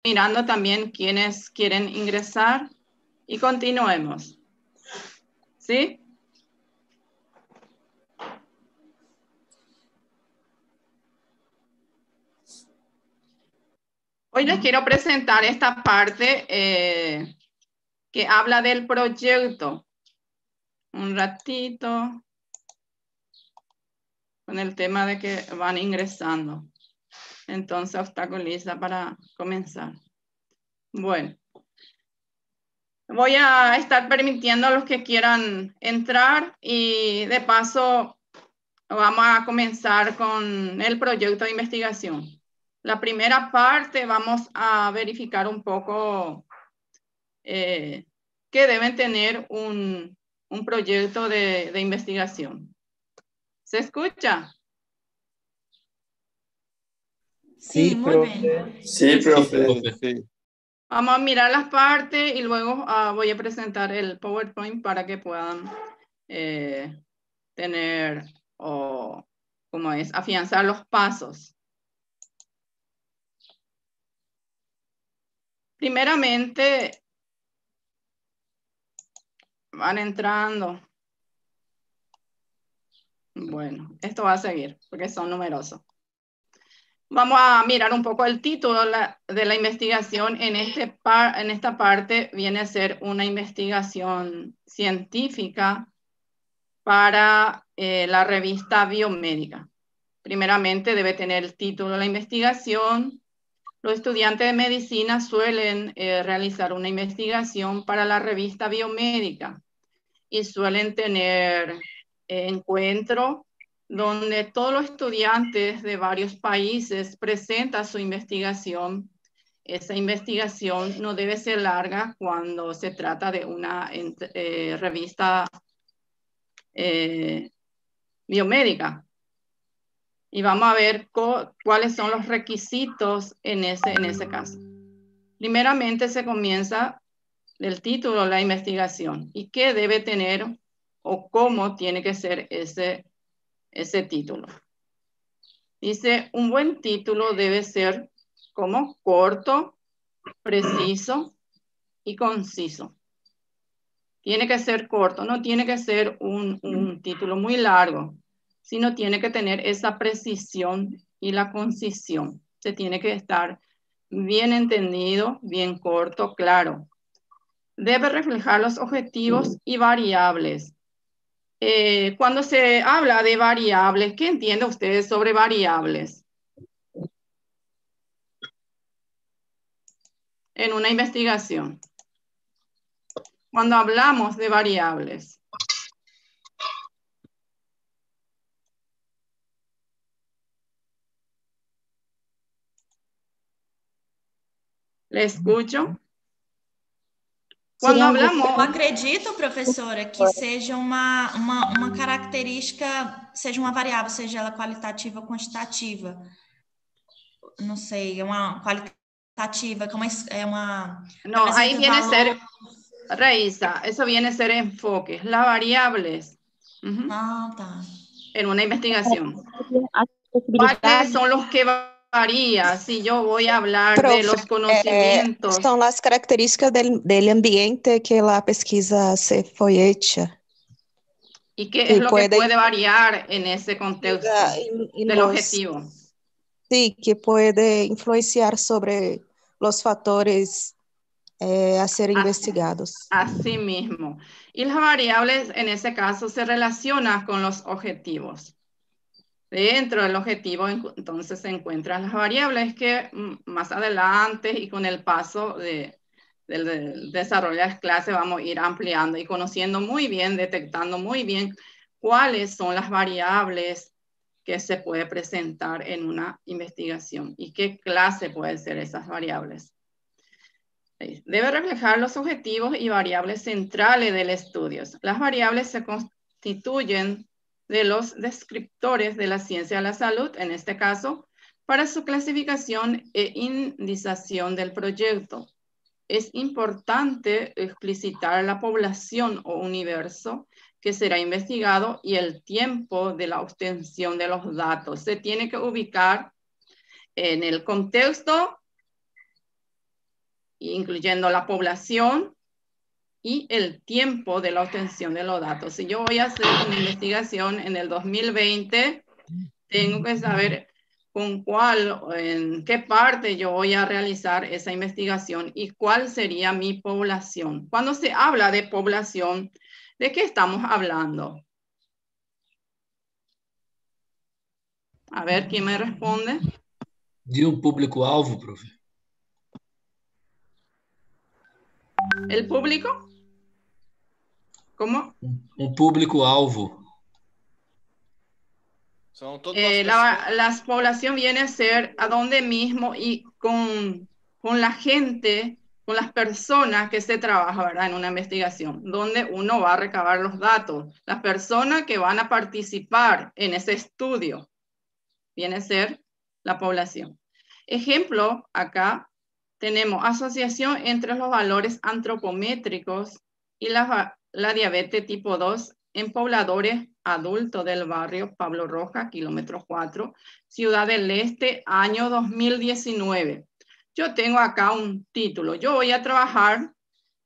mirando también quienes quieren ingresar y continuemos. ¿Sí? Hoy les quiero presentar esta parte que habla del proyecto. Un ratito con el tema de que van ingresando. Entonces obstaculiza para comenzar. Bueno. Voy a estar permitiendo a los que quieran entrar y de paso vamos a comenzar con el proyecto de investigación. La primera parte vamos a verificar un poco que deben tener un proyecto de investigación. ¿Se escucha? Sí, muy bien. Sí, profe. Sí. Vamos a mirar las partes y luego voy a presentar el PowerPoint para que puedan tener o como es afianzar los pasos. Primeramente van entrando. Bueno, esto va a seguir porque son numerosos. Vamos a mirar un poco el título de la investigación. En esta parte viene a ser una investigación científica para la revista Biomédica. Primeramente debe tener el título de la investigación. Los estudiantes de medicina suelen realizar una investigación para la revista Biomédica y suelen tener encuentros donde todos los estudiantes de varios países presentan su investigación. Esa investigación no debe ser larga cuando se trata de una revista biomédica. Y vamos a ver cuáles son los requisitos en ese caso. Primeramente se comienza del título de la investigación y qué debe tener o cómo tiene que ser ese título. Dice, un buen título debe ser como corto, preciso y conciso. Tiene que ser corto, no tiene que ser un título muy largo, sino tiene que tener esa precisión y la concisión. Se tiene que estar bien entendido, bien corto, claro. Debe reflejar los objetivos y variables. Cuando se habla de variables, ¿qué entienden ustedes sobre variables? En una investigación. Cuando hablamos de variables. ¿Le escucho? Quando hablamos... Eu acredito, professora, que seja uma característica, seja uma variável, seja ela qualitativa ou quantitativa. Não sei, é uma qualitativa, que é uma... No, ahí viene a ser, Raíssa, eso viene a ser enfoque. Las variables. Ah, tá. En una investigación. ¿Cuáles son los que varía? Si yo voy a hablar de los conocimientos. São as características del ambiente que a pesquisa se foi hecha. ¿Y qué es lo que puede variar en ese contexto del objetivo? Sí, que puede influenciar sobre los factores a ser investigados. Así mismo. Y las variables en ese caso se relacionan con los objetivos. Dentro del objetivo entonces se encuentran las variables que más adelante y con el paso del desarrollo de las clases vamos a ir ampliando y conociendo muy bien, detectando muy bien cuáles son las variables que se puede presentar en una investigación y qué clase pueden ser esas variables. Debe reflejar los objetivos y variables centrales del estudio. Las variables se constituyen de los descriptores de la ciencia de la salud, en este caso, para su clasificación e indización del proyecto. Es importante explicitar la población o universo que será investigado y el tiempo de la obtención de los datos. Se tiene que ubicar en el contexto incluyendo la población y el tiempo de la obtención de los datos. Si yo voy a hacer una investigación en el 2020, tengo que saber con cuál, en qué parte yo voy a realizar esa investigación y cuál sería mi población. Cuando se habla de población, ¿de qué estamos hablando? A ver, ¿quién me responde? De um público-alvo, profe. ¿El público? ¿Cómo? Um público-alvo. Son todas las personas. La población viene a ser a donde mismo y con la gente, con las personas que se trabaja, ¿verdad? En una investigación, donde uno va a recabar los datos. Las personas que van a participar en ese estudio, viene a ser la población. Ejemplo, acá tenemos asociación entre los valores antropométricos y la diabetes tipo 2 en pobladores adultos del barrio Pablo Rojas, kilómetro 4, Ciudad del Este, año 2019. Yo tengo acá un título. Yo voy a trabajar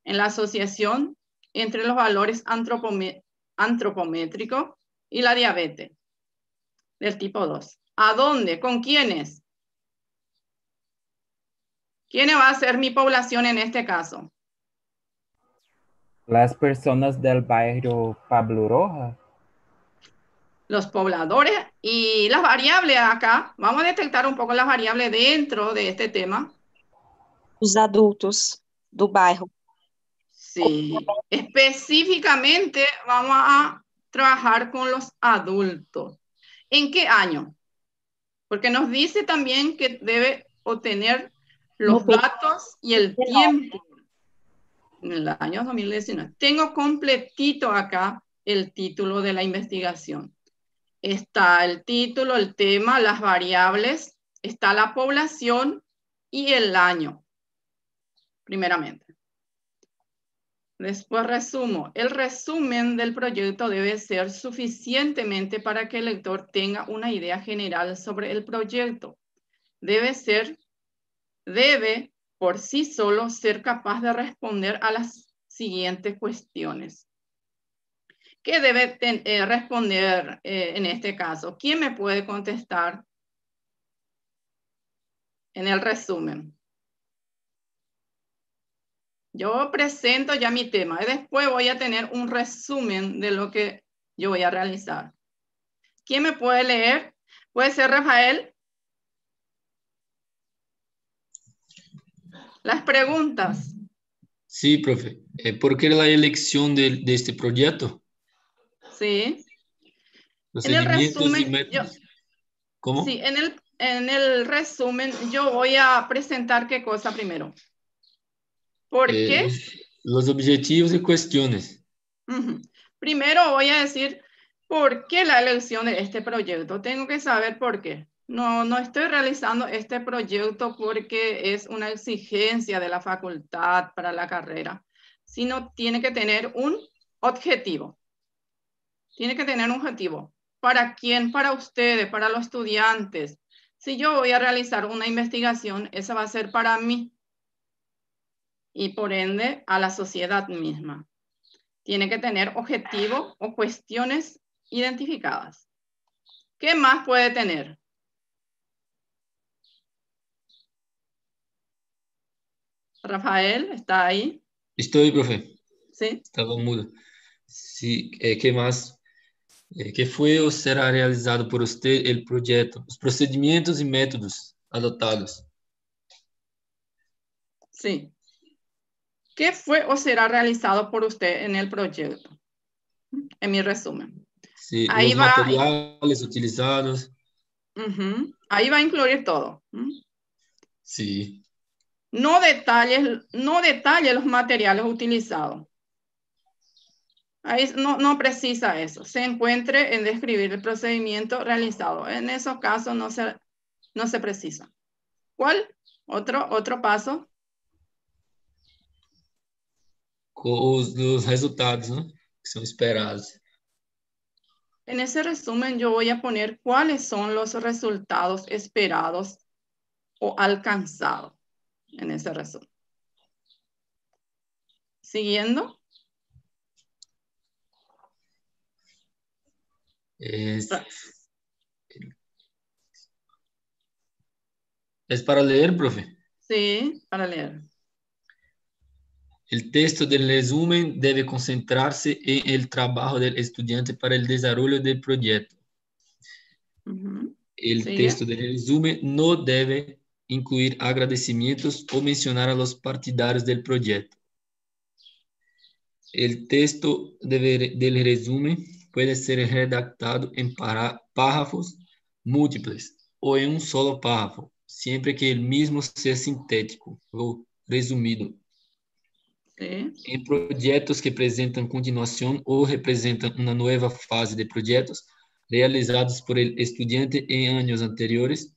en la asociación entre los valores antropométricos y la diabetes del tipo 2. ¿A dónde? ¿Con quiénes? ¿Quién va a ser mi población en este caso? Las personas del barrio Pablo Rojas. Los pobladores y las variables acá. Vamos a detectar un poco las variables dentro de este tema. Os adultos do bairro. Sí, específicamente vamos a trabajar con los adultos. ¿En qué año? Porque nos dice también que debe obtener los datos y el tiempo en el año 2019. Tengo completito acá el título de la investigación. Está el título, el tema, las variables, está la población y el año, primeramente. Después resumo. El resumen del proyecto debe ser suficientemente para que el lector tenga una idea general sobre el proyecto. Debe por sí solo ser capaz de responder a las siguientes cuestiones. ¿Qué debe responder en este caso? ¿Quién me puede contestar en el resumen? Yo presento ya mi tema y después voy a tener un resumen de lo que yo voy a realizar. ¿Quién me puede leer? ¿Puede ser Rafael? Las preguntas. Sí, profe. ¿Por qué la elección de este proyecto? Sí. Procedimientos y métodos. ¿Cómo? Sí, en el resumen yo voy a presentar qué cosa primero. ¿Por qué? Los objetivos y cuestiones. Primero voy a decir por qué la elección de este proyecto. Tengo que saber por qué. No estoy realizando este proyecto porque es una exigencia de la facultad para la carrera, sino tiene que tener un objetivo. Tiene que tener un objetivo. ¿Para quién? Para ustedes, para los estudiantes. Si yo voy a realizar una investigación, esa va a ser para mí y por ende a la sociedad misma. Tiene que tener objetivo o cuestiones identificadas. ¿Qué más puede tener? Rafael, ¿está ahí? Estoy, profe. Sí. Estaba mudo. Sí, ¿qué más? ¿Qué fue o será realizado por usted el proyecto? Los procedimientos y métodos adoptados. Sí. ¿Qué fue o será realizado por usted en el proyecto? En mi resumen. Sí, Ahí los va, materiales utilizados. Ahí va a incluir todo. Sí. No detalle los materiales utilizados. Ahí no precisa eso. Se encuentre en describir el procedimiento realizado. En esos casos no se precisa. ¿Cuál? Otro paso. Con los resultados, ¿no? Que son esperados. En ese resumen yo voy a poner cuáles son los resultados esperados o alcanzados en ese resumen. Siguiendo. Es para leer, profe. Sí, para leer. El texto del resumen debe concentrarse en el trabajo del estudiante para el desarrollo del proyecto. El texto del resumen no debe incluir agradecimientos o mencionar a los partidarios del proyecto. El texto del resumen puede ser redactado en párrafos múltiples o en un solo párrafo, siempre que el mismo sea sintético o resumido. En proyectos que presentan continuación o representan una nueva fase de proyectos realizados por el estudiante en años anteriores,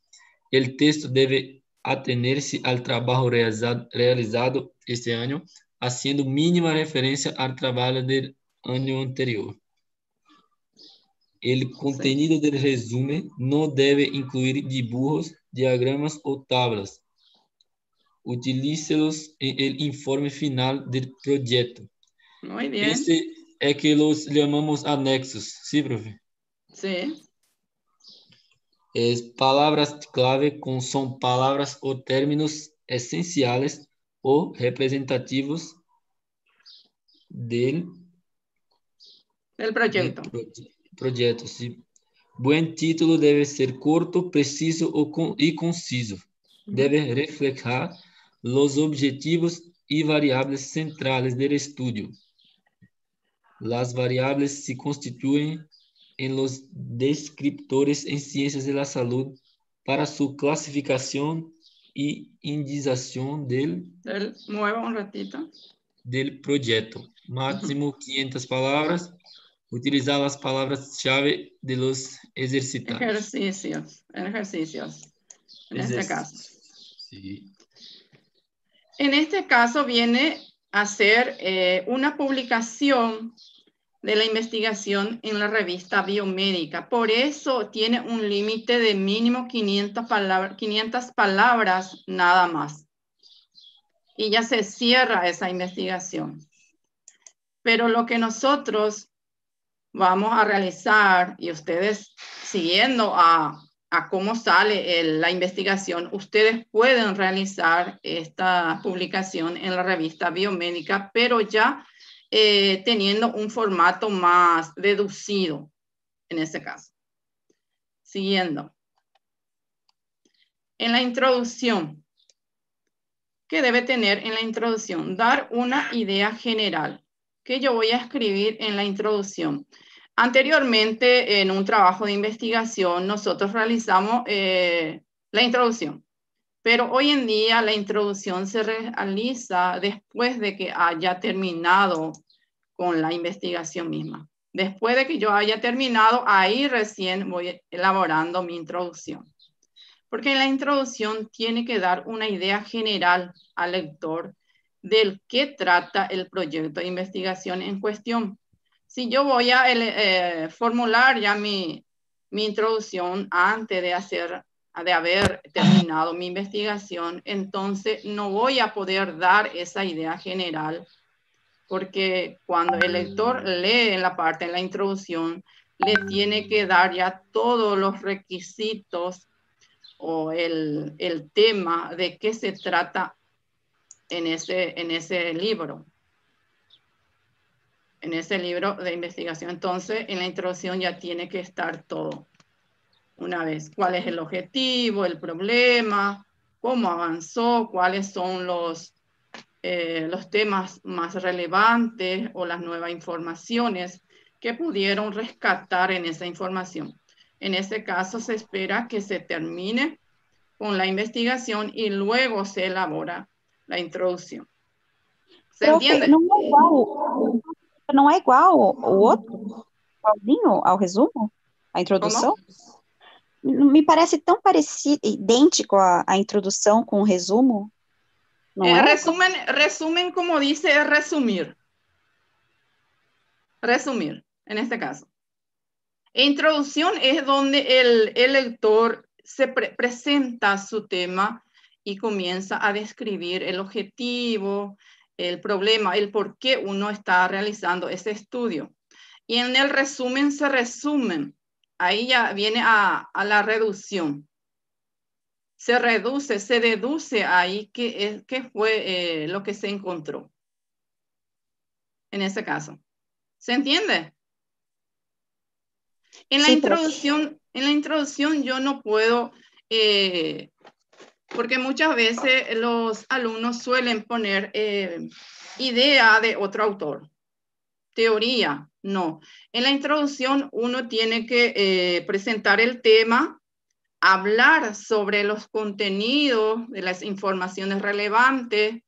el texto debe atenerse al trabajo realizado este año, haciendo mínima referencia al trabajo del año anterior. El contenido del resumen no debe incluir dibujos, diagramas o tablas. Utilícelos en el informe final del proyecto. Muy bien. Este es que los llamamos anexos, ¿sí, profe? Sí. Palabras clave son palabras o términos esenciales o representativos del proyecto. Proyecto, sí. Buen título debe ser corto, preciso y conciso. Debe reflejar los objetivos y variables centrales del estudio. Las variables se constituyen en los descriptores en ciencias de la salud para su clasificación y indización Mueva un ratito. Del proyecto. Máximo 500 palabras. Utilizar las palabras-chave de los ejercitados. Ejercicios. En este caso. Sí. En este caso viene a ser una publicación de la investigación en la revista biomédica. Por eso tiene un límite de mínimo 500 palabras nada más. Y ya se cierra esa investigación. Pero lo que nosotros vamos a realizar, y ustedes siguiendo a cómo sale la investigación, ustedes pueden realizar esta publicación en la revista biomédica, pero ya teniendo un formato más reducido en ese caso. Siguiendo. En la introducción, ¿qué debe tener en la introducción? Dar una idea general que yo voy a escribir en la introducción. Anteriormente, en un trabajo de investigación, nosotros realizamos la introducción, pero hoy en día la introducción se realiza después de que haya terminado con la investigación misma. Después de que yo haya terminado, ahí recién voy elaborando mi introducción. Porque en la introducción tiene que dar una idea general al lector del qué trata el proyecto de investigación en cuestión. Si yo voy a formular ya mi introducción antes de haber terminado mi investigación, entonces no voy a poder dar esa idea general, porque cuando el lector lee en la parte de la introducción, le tiene que dar ya todos los requisitos o el tema de qué se trata en ese libro. En ese libro de investigación. Entonces, en la introducción ya tiene que estar todo. Una vez, cuál es el objetivo, el problema, cómo avanzó, cuáles son los temas más relevantes o las nuevas informaciones que pudieron rescatar en esa información. En ese caso, se espera que se termine con la investigación y luego se elabora la introducción. ¿Se entiende? Não é igual o outro, igualzinho ao resumo, a introdução? Como? Me parece tão parecido, idêntico a introdução com o resumo. Não é? Resumen, como dice, es resumir. Resumir, en este caso. Introducción es donde el lector se presenta su tema y comienza a describir el objetivo, el problema, el por qué uno está realizando ese estudio. Y en el resumen se resumen. Ahí ya viene a la reducción. Se reduce, se deduce ahí qué fue lo que se encontró. En ese caso. ¿Se entiende? En la introducción yo no puedo, porque muchas veces los alumnos suelen poner idea de otro autor. Teoría, no. En la introducción uno tiene que presentar el tema, hablar sobre los contenidos de las informaciones relevantes.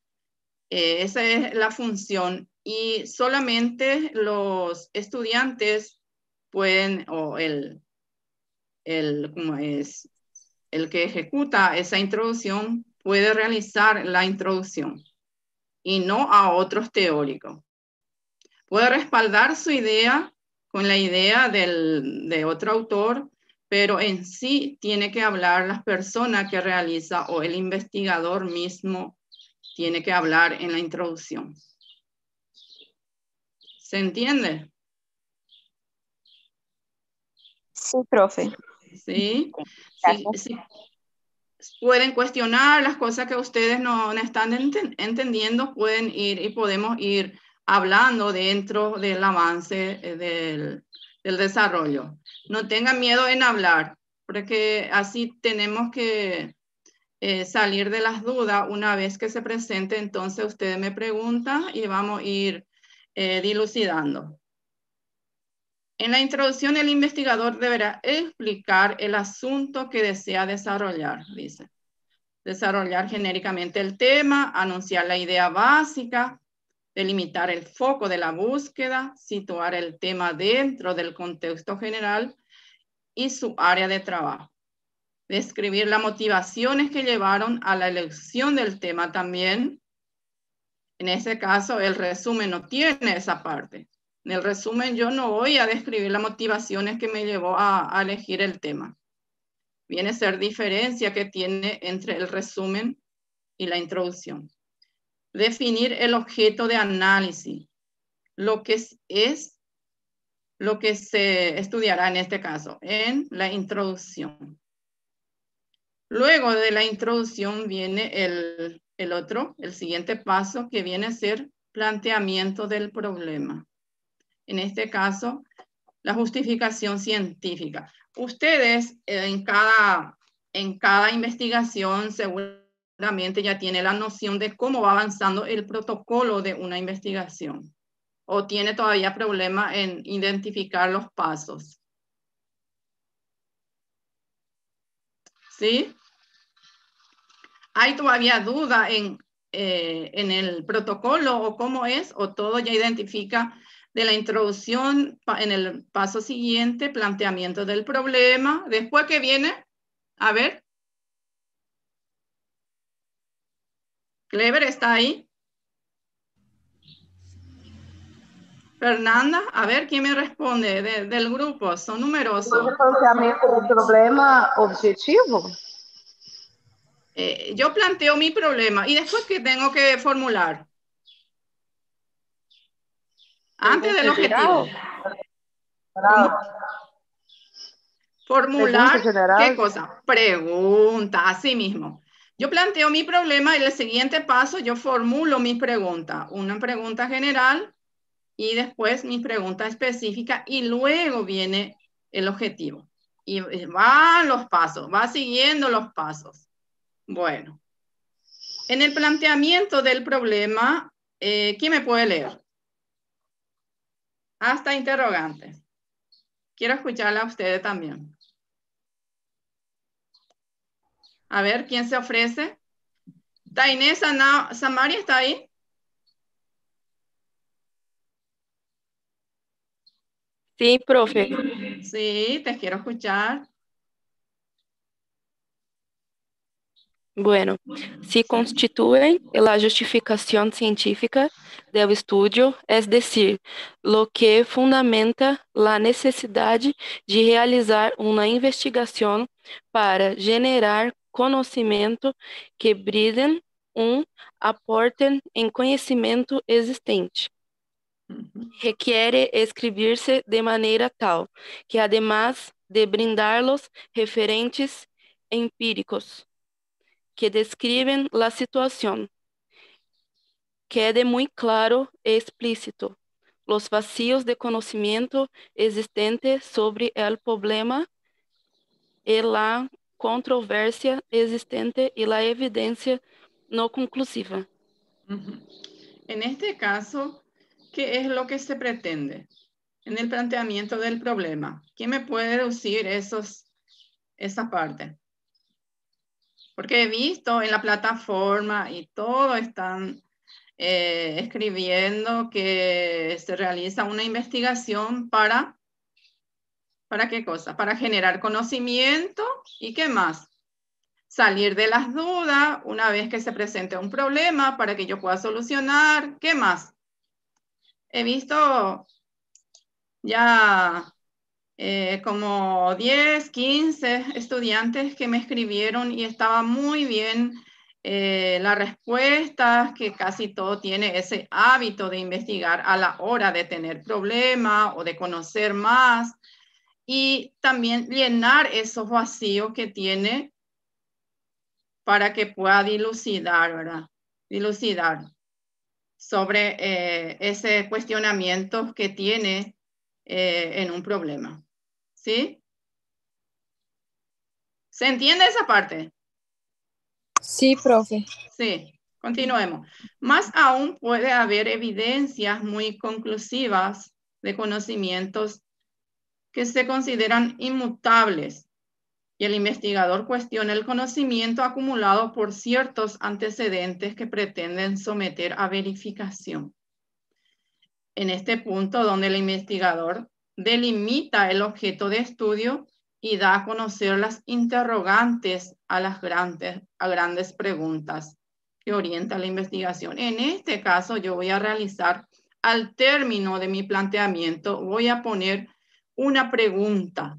Esa es la función. Y solamente los estudiantes pueden, o el que ejecuta esa introducción puede realizar la introducción y no a otros teóricos. Puede respaldar su idea con la idea de otro autor, pero en sí tiene que hablar las personas que realiza o el investigador mismo tiene que hablar en la introducción. ¿Se entiende? Sí, profe. Sí. Sí. Pueden cuestionar las cosas que ustedes no están entendiendo, pueden ir y podemos ir hablando dentro del avance del desarrollo. No tengan miedo en hablar, porque así tenemos que salir de las dudas una vez que se presente. Entonces ustedes me preguntan y vamos a ir dilucidando. En la introducción, el investigador deberá explicar el asunto que desea desarrollar, dice. Desarrollar genéricamente el tema, anunciar la idea básica, delimitar el foco de la búsqueda, situar el tema dentro del contexto general y su área de trabajo. Describir las motivaciones que llevaron a la elección del tema también. En ese caso, el resumen no tiene esa parte. En el resumen yo no voy a describir las motivaciones que me llevó a elegir el tema. Viene a ser diferencia que tiene entre el resumen y la introducción. Definir el objeto de análisis, lo que se estudiará en este caso, en la introducción. Luego de la introducción viene el siguiente paso, que viene a ser planteamiento del problema. En este caso, la justificación científica. Ustedes en cada investigación seguramente ya tienen la noción de cómo va avanzando el protocolo de una investigación. ¿O tiene todavía problema en identificar los pasos? ¿Sí? ¿Hay todavía duda en el protocolo o cómo es? ¿O todo ya identifica de la introducción en el paso siguiente, planteamiento del problema? Después que viene, a ver. Clever, ¿está ahí? Fernanda, a ver, ¿quién me responde del grupo? Son numerosos. El planteamiento del problema objetivo. Yo planteo mi problema y después ¿qué tengo que formular? Antes del objetivo. ¿Cómo? Formular, ¿qué cosa? Pregunta, así mismo. Yo planteo mi problema y el siguiente paso yo formulo mi pregunta. Una pregunta general y después mi pregunta específica y luego viene el objetivo. Y van los pasos, va siguiendo los pasos. Bueno, en el planteamiento del problema, ¿quién me puede leer? Hasta interrogantes. Quiero escucharla a ustedes también. A ver, ¿quién se ofrece? Tainés Samari, ¿está ahí? Sí, profe. Sí, te quiero escuchar. Bueno, se constituyen la justificación científica del estudio, es decir, lo que fundamenta la necesidad de realizar una investigación para generar conocimiento que brinden aporte en conhecimento existente. Requiere escribirse de maneira tal que, además de brindar-los referentes empíricos que describen la situación, quede muy claro e explícito los vacíos de conocimiento existentes sobre el problema y la controversia existente y la evidencia no conclusiva. En este caso, ¿qué es lo que se pretende en el planteamiento del problema? ¿Quién me puede deducir esa parte? Porque he visto en la plataforma y todo están escribiendo que se realiza una investigación ¿para qué cosa? Para generar conocimiento y ¿qué más? Salir de las dudas una vez que se presente un problema para que yo pueda solucionar. ¿Qué más? He visto ya como 10, 15 estudiantes que me escribieron y estaba muy bien las respuestas, que casi todo tiene ese hábito de investigar a la hora de tener problemas o de conocer más y también llenar esos vacíos que tiene para que pueda dilucidar, ¿verdad? Dilucidar sobre ese cuestionamiento que tiene en un problema. ¿Sí? ¿Se entiende esa parte? Sí, profe. Sí, continuemos. Más aún puede haber evidencias muy conclusivas de conocimientos que se consideran inmutables y el investigador cuestiona el conocimiento acumulado por ciertos antecedentes que pretenden someter a verificación. En este punto donde el investigador delimita el objeto de estudio y da a conocer las interrogantes a las grandes preguntas que orientan la investigación. En este caso yo voy a realizar, al término de mi planteamiento, voy a poner una pregunta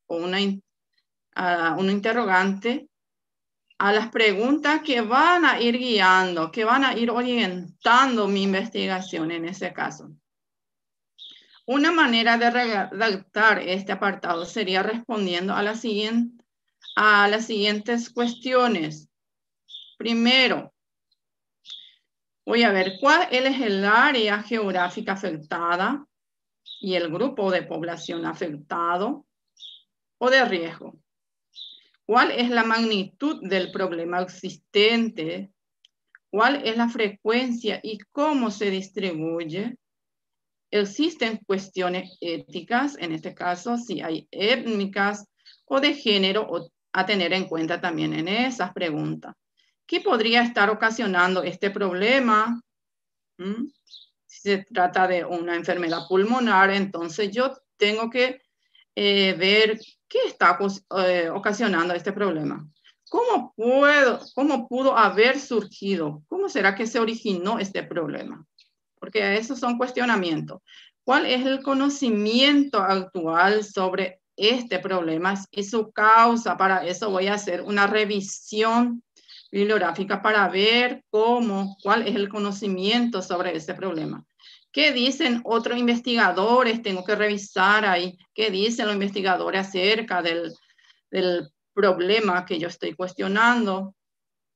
o una interrogante a las preguntas que van a ir guiando, que van a ir orientando mi investigación en ese caso. Una manera de redactar este apartado sería respondiendo a las siguientes cuestiones. Primero, voy a ver cuál es el área geográfica afectada y el grupo de población afectado o de riesgo. ¿Cuál es la magnitud del problema existente? ¿Cuál es la frecuencia y cómo se distribuye? Existen cuestiones éticas, en este caso, si hay étnicas o de género, a tener en cuenta también en esas preguntas. ¿Qué podría estar ocasionando este problema? Si se trata de una enfermedad pulmonar, entonces yo tengo que ver qué está ocasionando este problema. ¿Cómo pudo haber surgido? ¿Cómo será que se originó este problema? Porque esos son cuestionamientos. ¿Cuál es el conocimiento actual sobre este problema y su causa? Para eso voy a hacer una revisión bibliográfica para ver cuál es el conocimiento sobre este problema. ¿Qué dicen otros investigadores? Tengo que revisar ahí. ¿Qué dicen los investigadores acerca del problema que yo estoy cuestionando?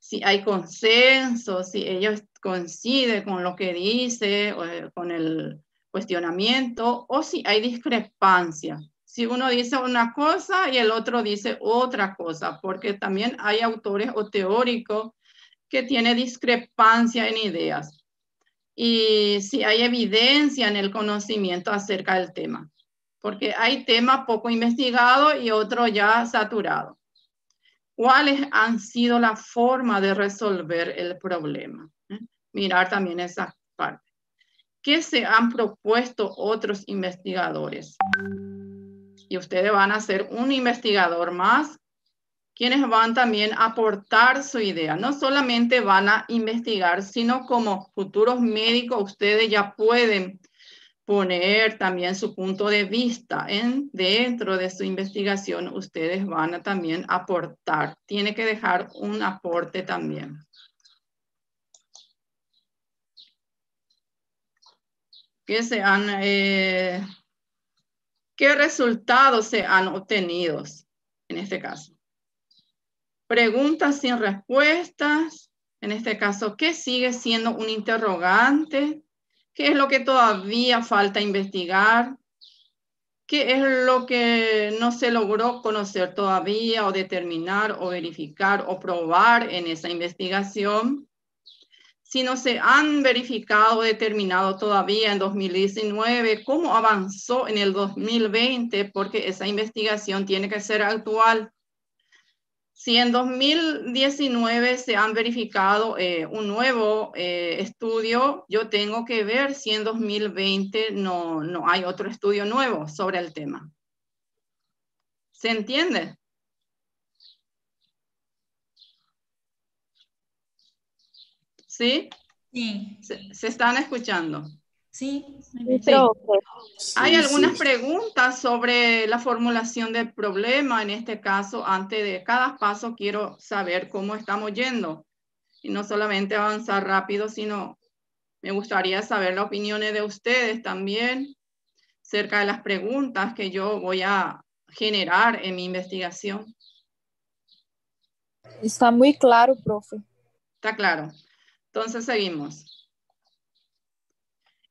Si hay consenso, si ellos coinciden con lo que dice, con el cuestionamiento, o si hay discrepancia. Si uno dice una cosa y el otro dice otra cosa, porque también hay autores o teóricos que tienen discrepancia en ideas. Y si hay evidencia en el conocimiento acerca del tema, porque hay temas poco investigados y otros ya saturados. ¿Cuáles han sido la forma de resolver el problema? Mirar también esa parte. ¿Qué se han propuesto otros investigadores? Y ustedes van a ser un investigador más, quienes van también a aportar su idea. No solamente van a investigar, sino como futuros médicos, ustedes ya pueden poner también su punto de vista dentro de su investigación. Ustedes van a también aportar. Tiene que dejar un aporte también. ¿Qué resultados se han obtenido en este caso? Preguntas sin respuestas. En este caso, ¿qué sigue siendo un interrogante? ¿Qué es lo que todavía falta investigar? ¿Qué es lo que no se logró conocer todavía o determinar o verificar o probar en esa investigación? Si no se han verificado o determinado todavía en 2019, ¿cómo avanzó en el 2020? Porque esa investigación tiene que ser actual. Si en 2019 se han verificado un nuevo estudio, yo tengo que ver si en 2020 no hay otro estudio nuevo sobre el tema. ¿Se entiende? ¿Sí? Sí. ¿Se están escuchando? Sí. Sí. Hay algunas preguntas sobre la formulación del problema. En este caso, antes de cada paso, quiero saber cómo estamos yendo. Y no solamente avanzar rápido, sino me gustaría saber las opiniones de ustedes también acerca de las preguntas que yo voy a generar en mi investigación. Está muy claro, profe. Está claro. Entonces, seguimos.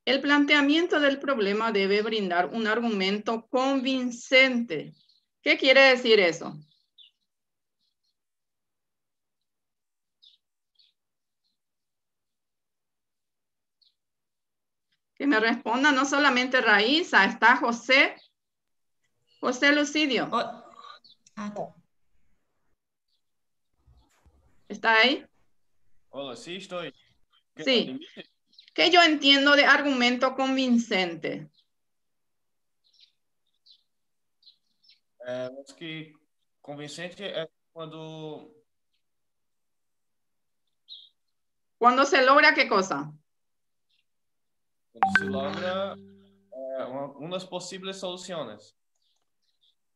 El planteamiento del problema debe brindar un argumento convincente. ¿Qué quiere decir eso? Que me responda no solamente Raiza, está José. José Lucidio. ¿Está ahí? Hola, sí estoy. Sí. ¿Qué yo entiendo de argumento convincente? Acho que convincente é quando ¿Cuándo se logra qué cosa? se logra unas posibles soluciones.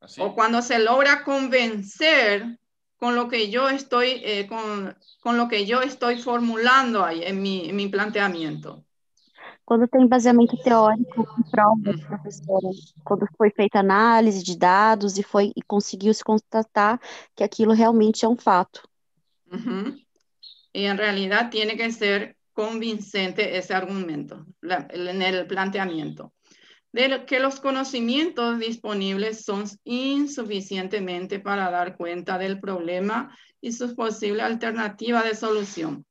¿Así? O cuando se logra convencer con lo que yo estoy, con lo que yo estoy formulando aí en mi planteamiento. Quando tem baseamento teórico em provas, professora. Quando foi feita análise de dados e conseguiu-se constatar que aquilo realmente é um fato. Y en realidad tiene que ser convincente ese argumento en el planteamiento. De que los conocimientos disponibles son insuficientemente para dar cuenta del problema y sus posibles alternativas de solución.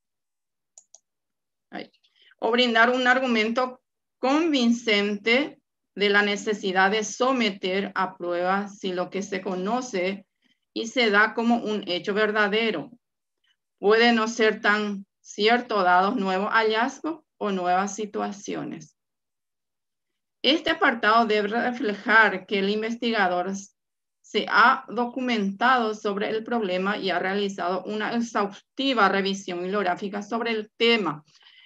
O brindar un argumento convincente de la necesidad de someter a prueba si lo que se conoce y se da como un hecho verdadero puede no ser tan cierto dados nuevos hallazgos o nuevas situaciones. Este apartado debe reflejar que el investigador se ha documentado sobre el problema y ha realizado una exhaustiva revisión bibliográfica sobre el tema.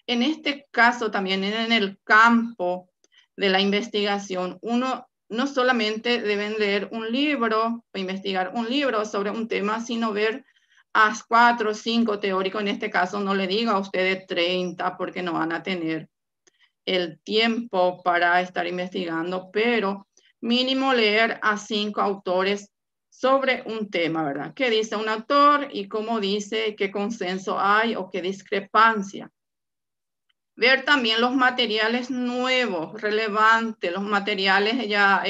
En este caso, también en el campo de la investigación, uno no solamente debe leer un libro o investigar un libro sobre un tema, sino ver a 4 o 5 teóricos. En este caso, no le digo a ustedes 30 porque no van a tener el tiempo para estar investigando, pero mínimo leer a 5 autores sobre un tema, ¿verdad? ¿Qué dice un autor y cómo dice, qué consenso hay o qué discrepancia? Ver también los materiales nuevos, relevantes, los materiales ya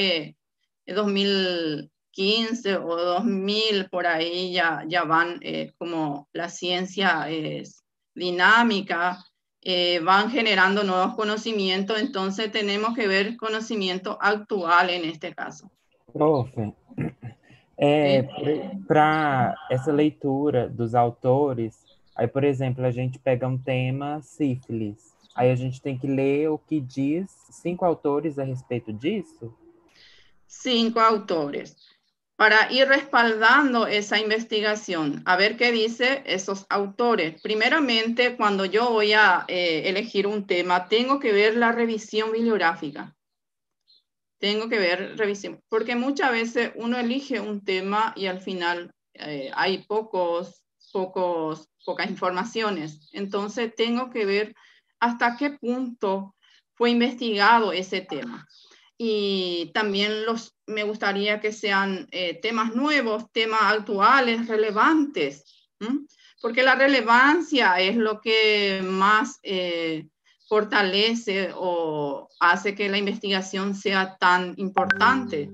2015 o 2000, por ahí ya van como la ciencia es dinámica, van generando nuevos conocimientos, entonces tenemos que ver conocimiento actual en este caso. Profe, para essa leitura dos autores, aí, por exemplo, a gente pega um tema sífilis, aí a gente tem que ler o que diz 5 autores a respeito disso? 5 autores. Para ir respaldando esa investigación, a ver qué dice esos autores. Primeramente, cuando yo voy a elegir un tema, tengo que ver la revisión bibliográfica. Tengo que ver revisión, porque muchas veces uno elige un tema y al final hay pocas informaciones. Entonces tengo que ver hasta qué punto fue investigado ese tema. Y también me gustaría que sean temas nuevos, temas actuales, relevantes, porque la relevancia es lo que más fortalece o hace que la investigación sea tan importante,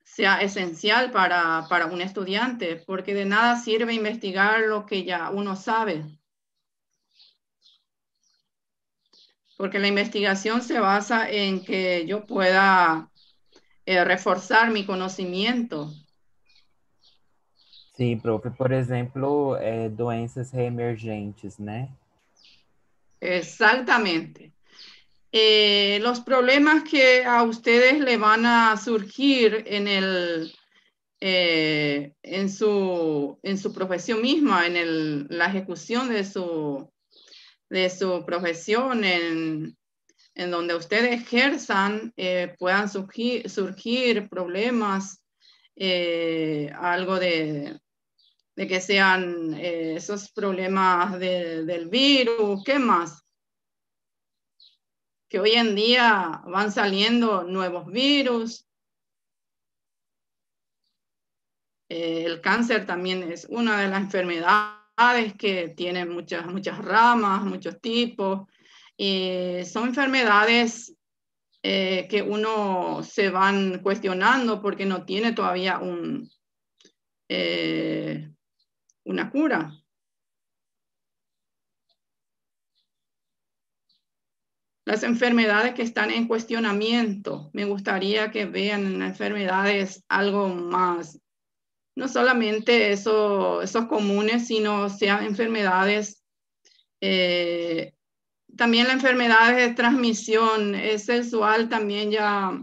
sea esencial para un estudiante, porque de nada sirve investigar lo que ya uno sabe. Porque la investigación se basa en que yo pueda reforzar mi conocimiento. Sim, prof. Por exemplo, doenças reemergentes, né? Exactamente. Los problemas que a ustedes le van a surgir en su profesión misma, en la ejecución de su profesión, en donde ustedes ejerzan, puedan surgir problemas, algo de que sean esos problemas del virus. ¿Qué más? Que hoy en día van saliendo nuevos virus. El cáncer también es una de las enfermedades que tiene muchas ramas, muchos tipos. Son enfermedades que uno se van cuestionando porque no tiene todavía una cura. Las enfermedades que están en cuestionamiento, me gustaría que vean en enfermedades algo más, no solamente esos comunes, sino sean enfermedades, también las enfermedades de transmisión sexual, también ya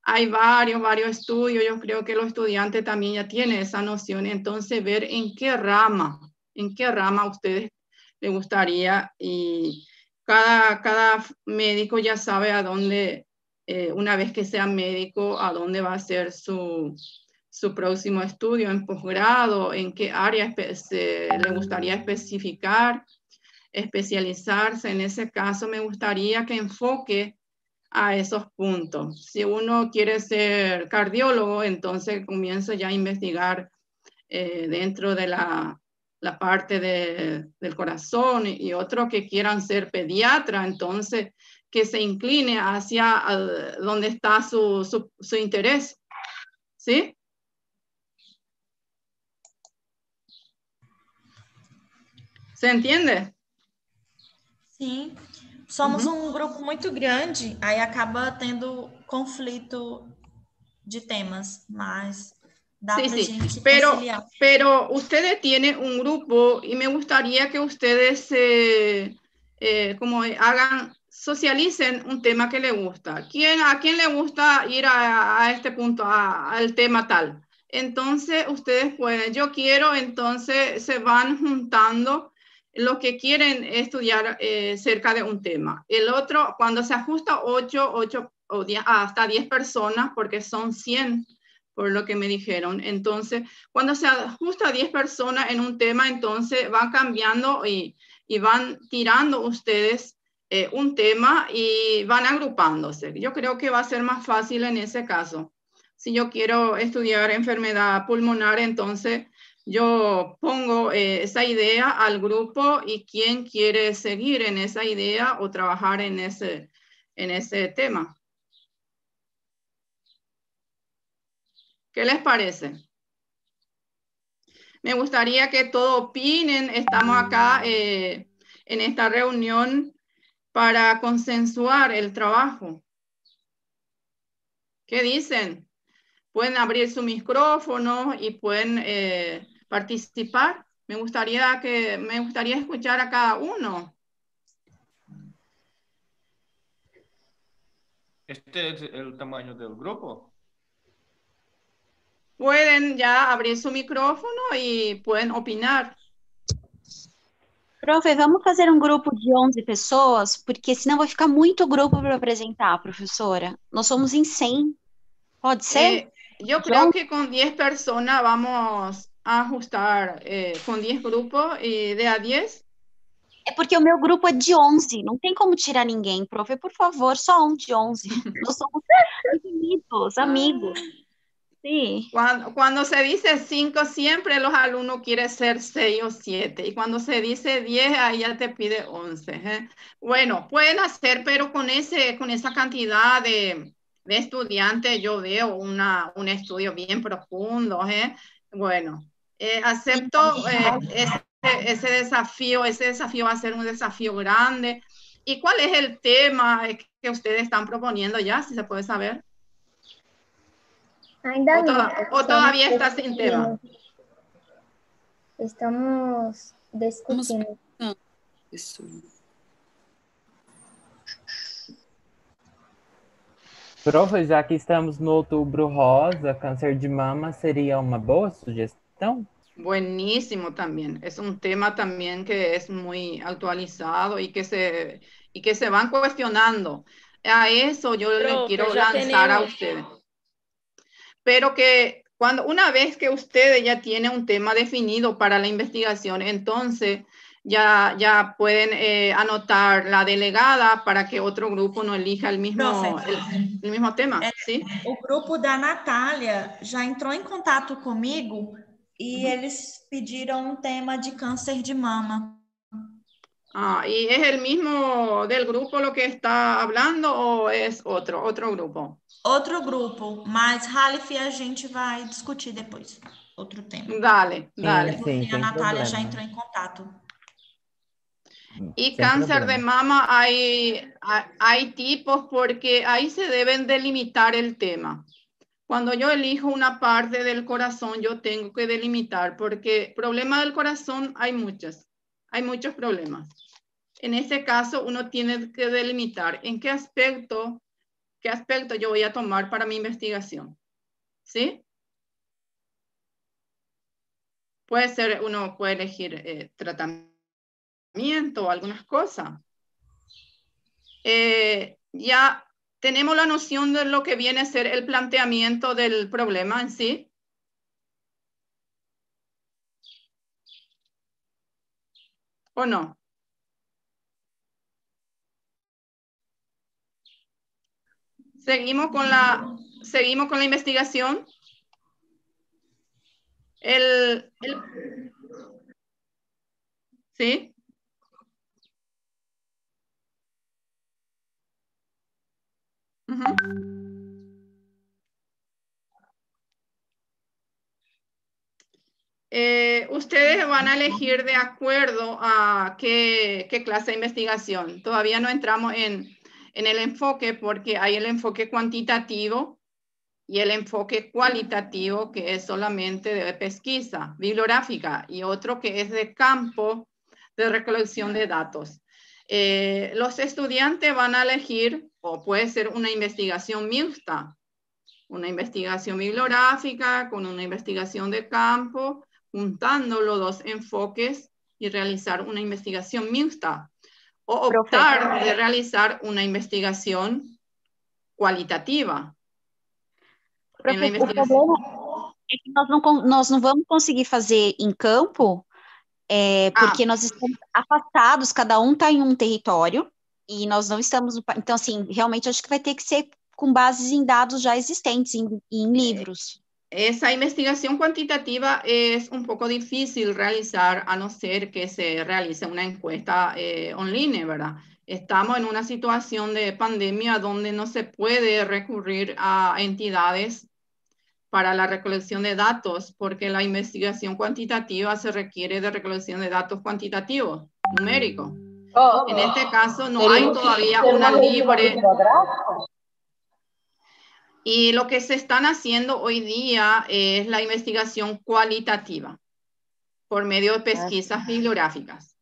hay varios estudios. Yo creo que los estudiantes también ya tienen esa noción. Entonces, ver en qué rama a ustedes les gustaría, y cada médico ya sabe a dónde, una vez que sea médico, a dónde va a ser su próximo estudio en posgrado, en qué área le gustaría especializarse. En ese caso, me gustaría que enfoque a esos puntos. Si uno quiere ser cardiólogo, entonces comienza ya a investigar dentro de la parte del corazón, y otros que quieran ser pediatra, entonces que se incline hacia donde está su interés. ¿Sí? ¿Se entiende? Sim. Somos um grupo muito grande, aí acaba tendo conflito de temas, mas dá pra gente conciliar. Pero ustedes tienen un grupo y me gustaría que ustedes socialicen un tema que les gusta. ¿A quién le gusta ir a este punto, al tema tal? Entonces ustedes pueden, yo quiero, entonces se van juntando los que quieren estudiar cerca de un tema. El otro, cuando se ajusta 8 o 10, hasta 10 personas, porque son 100 por lo que me dijeron. Entonces, cuando se ajusta a 10 personas en un tema, entonces van cambiando y van tirando ustedes un tema y van agrupándose. Yo creo que va a ser más fácil en ese caso. Si yo quiero estudiar enfermedad pulmonar, entonces yo pongo esa idea al grupo, y quién quiere seguir en esa idea o trabajar en ese tema. ¿Qué les parece? Me gustaría que todos opinen. Estamos acá en esta reunión para consensuar el trabajo. ¿Qué dicen? Pueden abrir su micrófono y pueden participar. Me gustaría escuchar a cada uno. ¿Este es el tamaño del grupo? Pueden ya abrir su micrófono y pueden opinar. Profe, vamos fazer um grupo de 11 pessoas, porque senão vai ficar muito grupo para apresentar, professora. Nós somos em 100. Pode ser? Yo creo que con 10 personas vamos a ajustar, con 10 grupos, y de a 10. É porque o meu grupo é de 11, não tem como tirar ninguém, profe, por favor, só um de 11. Nós somos infinitos, amigos. Sí. Cuando se dice 5, siempre los alumnos quieren ser 6 o 7. Y cuando se dice 10, ahí ya te pide 11. ¿Eh? Bueno, pueden hacer, pero con esa cantidad de estudiantes yo veo un estudio bien profundo. ¿Eh? Bueno, acepto ese desafío. Ese desafío va a ser un desafío grande. ¿Y cuál es el tema que ustedes están proponiendo ya, si se puede saber? Ainda não. O todavía está sin tema? Estamos discutindo. Isso. Profe, já que estamos no Outubro Rosa, câncer de mama seria uma boa sugestão? Buenísimo también. Es un tema también que es muy actualizado y que se van cuestionando. A eso yo le Profe, quiero ya lanzar a tenemos. ustedes. Pero que una vez que ustedes ya tienen un tema definido para la investigación, entonces ya pueden anotar la delegada para que otro grupo no elija el mismo tema, ¿sí? O grupo da Natália já entrou em contato comigo e eles pediram um tema de câncer de mama. ¿Y es el mismo del grupo lo que está hablando o es otro grupo? Outro grupo, mas Halif a gente vai discutir depois. Outro tema. Dale. Porque a Natália já entrou em contato. Y cáncer de mama hay tipos porque ahí se deben delimitar el tema. Cuando yo elijo una parte del corazón, yo tengo que delimitar porque problemas del corazón hay muchos problemas. En ese caso, uno tiene que delimitar en qué aspecto yo voy a tomar para mi investigación. ¿Sí? Puede ser, uno puede elegir tratamiento o algunas cosas. Ya tenemos la noción de lo que viene a ser el planteamiento del problema en sí. ¿O no? Seguimos con la investigación. ¿Sí? Ustedes van a elegir de acuerdo a qué clase de investigación. Todavía no entramos en el enfoque porque hay el enfoque cuantitativo y el enfoque cualitativo que es solamente de pesquisa bibliográfica y otro que es de campo de recolección de datos. Los estudiantes van a elegir, o puede ser una investigación mixta, una investigación bibliográfica con una investigación de campo, juntando los dos enfoques y realizar una investigación mixta, o optar de realizar una investigación cualitativa. Profe, o problema é que nós não vamos conseguir fazer em campo, porque nós estamos afastados, cada um está em um território, e nós não estamos... Então, assim, realmente acho que vai ter que ser com bases em dados já existentes, em livros. Esa investigación cuantitativa es un poco difícil realizar a no ser que se realice una encuesta online, ¿verdad? Estamos en una situación de pandemia donde no se puede recurrir a entidades para la recolección de datos, porque la investigación cuantitativa se requiere de recolección de datos cuantitativos, numéricos. En este caso no hay todavía una libre... Y lo que se están haciendo hoy día es la investigación cualitativa por medio de pesquisas bibliográficas.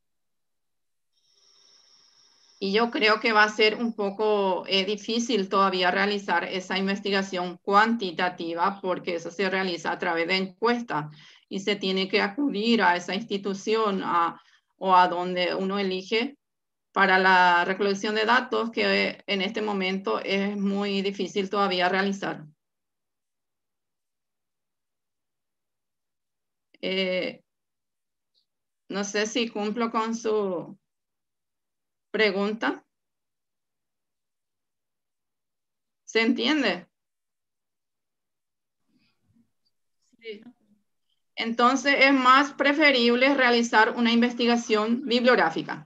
Y yo creo que va a ser un poco difícil todavía realizar esa investigación cuantitativa porque eso se realiza a través de encuestas y se tiene que acudir a esa institución o a donde uno elige para la recolección de datos que en este momento es muy difícil todavía realizar. No sé si cumplo con su ¿Pregunta? ¿Se entiende? Sí. Entonces es más preferible realizar una investigación bibliográfica.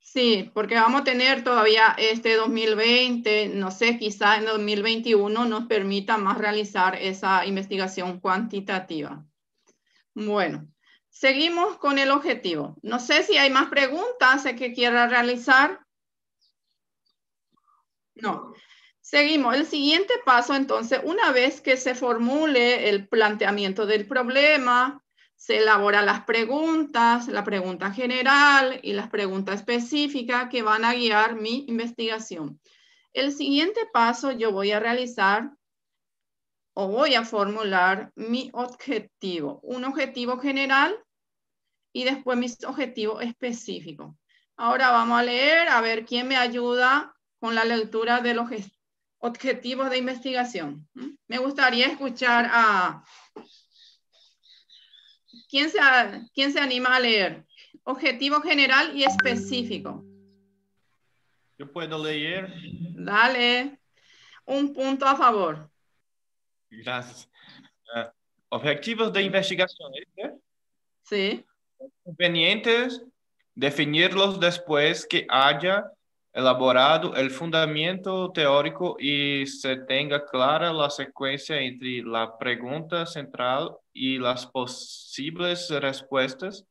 Sí, porque vamos a tener todavía este 2020, no sé, quizá en 2021 nos permita más realizar esa investigación cuantitativa. Bueno, seguimos con el objetivo. No sé si hay más preguntas que quiera realizar. No. Seguimos. El siguiente paso, entonces, una vez que se formule el planteamiento del problema, se elaboran las preguntas, la pregunta general y las preguntas específicas que van a guiar mi investigación. El siguiente paso yo voy a realizar o voy a formular mi objetivo. Un objetivo general y después mis objetivos específicos. Ahora vamos a leer, a ver quién me ayuda con la lectura de los objetivos de investigación. Me gustaría escuchar a... ¿Quién se anima a leer? Objetivo general y específico. Yo puedo leer. Dale. Un punto a favor. Gracias. Objetivos de investigación. ¿Eh? Sí. Convenientes definirlos después que haya elaborado el fundamento teórico y se tenga clara la secuencia entre la pregunta central y las posibles respuestas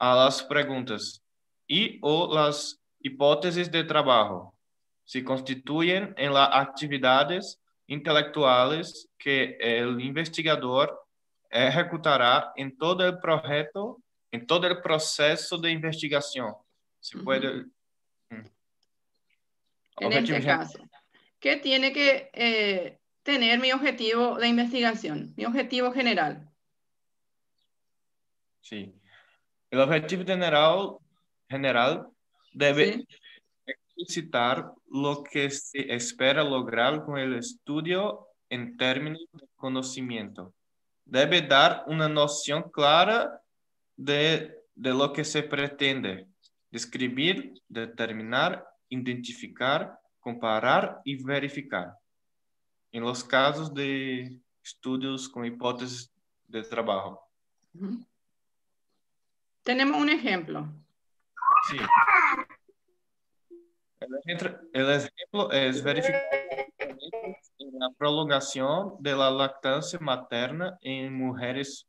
a las preguntas y o las hipótesis de trabajo. Se constituyen en las actividades intelectuales que el investigador ejecutará en todo el proyecto, en todo el proceso de investigación. Se puede... En este caso, ¿qué tiene que tener mi objetivo de investigación? Mi objetivo general. Sí. El objetivo general debe explicitar lo que se espera lograr con el estudio en términos de conocimiento. Debe dar una noción clara de lo que se pretende. Describir, determinar, identificar, comparar y verificar. En los casos de estudios con hipótesis de trabajo. Tenemos un ejemplo. Sí. El ejemplo es verificar en la prolongación de la lactancia materna en mujeres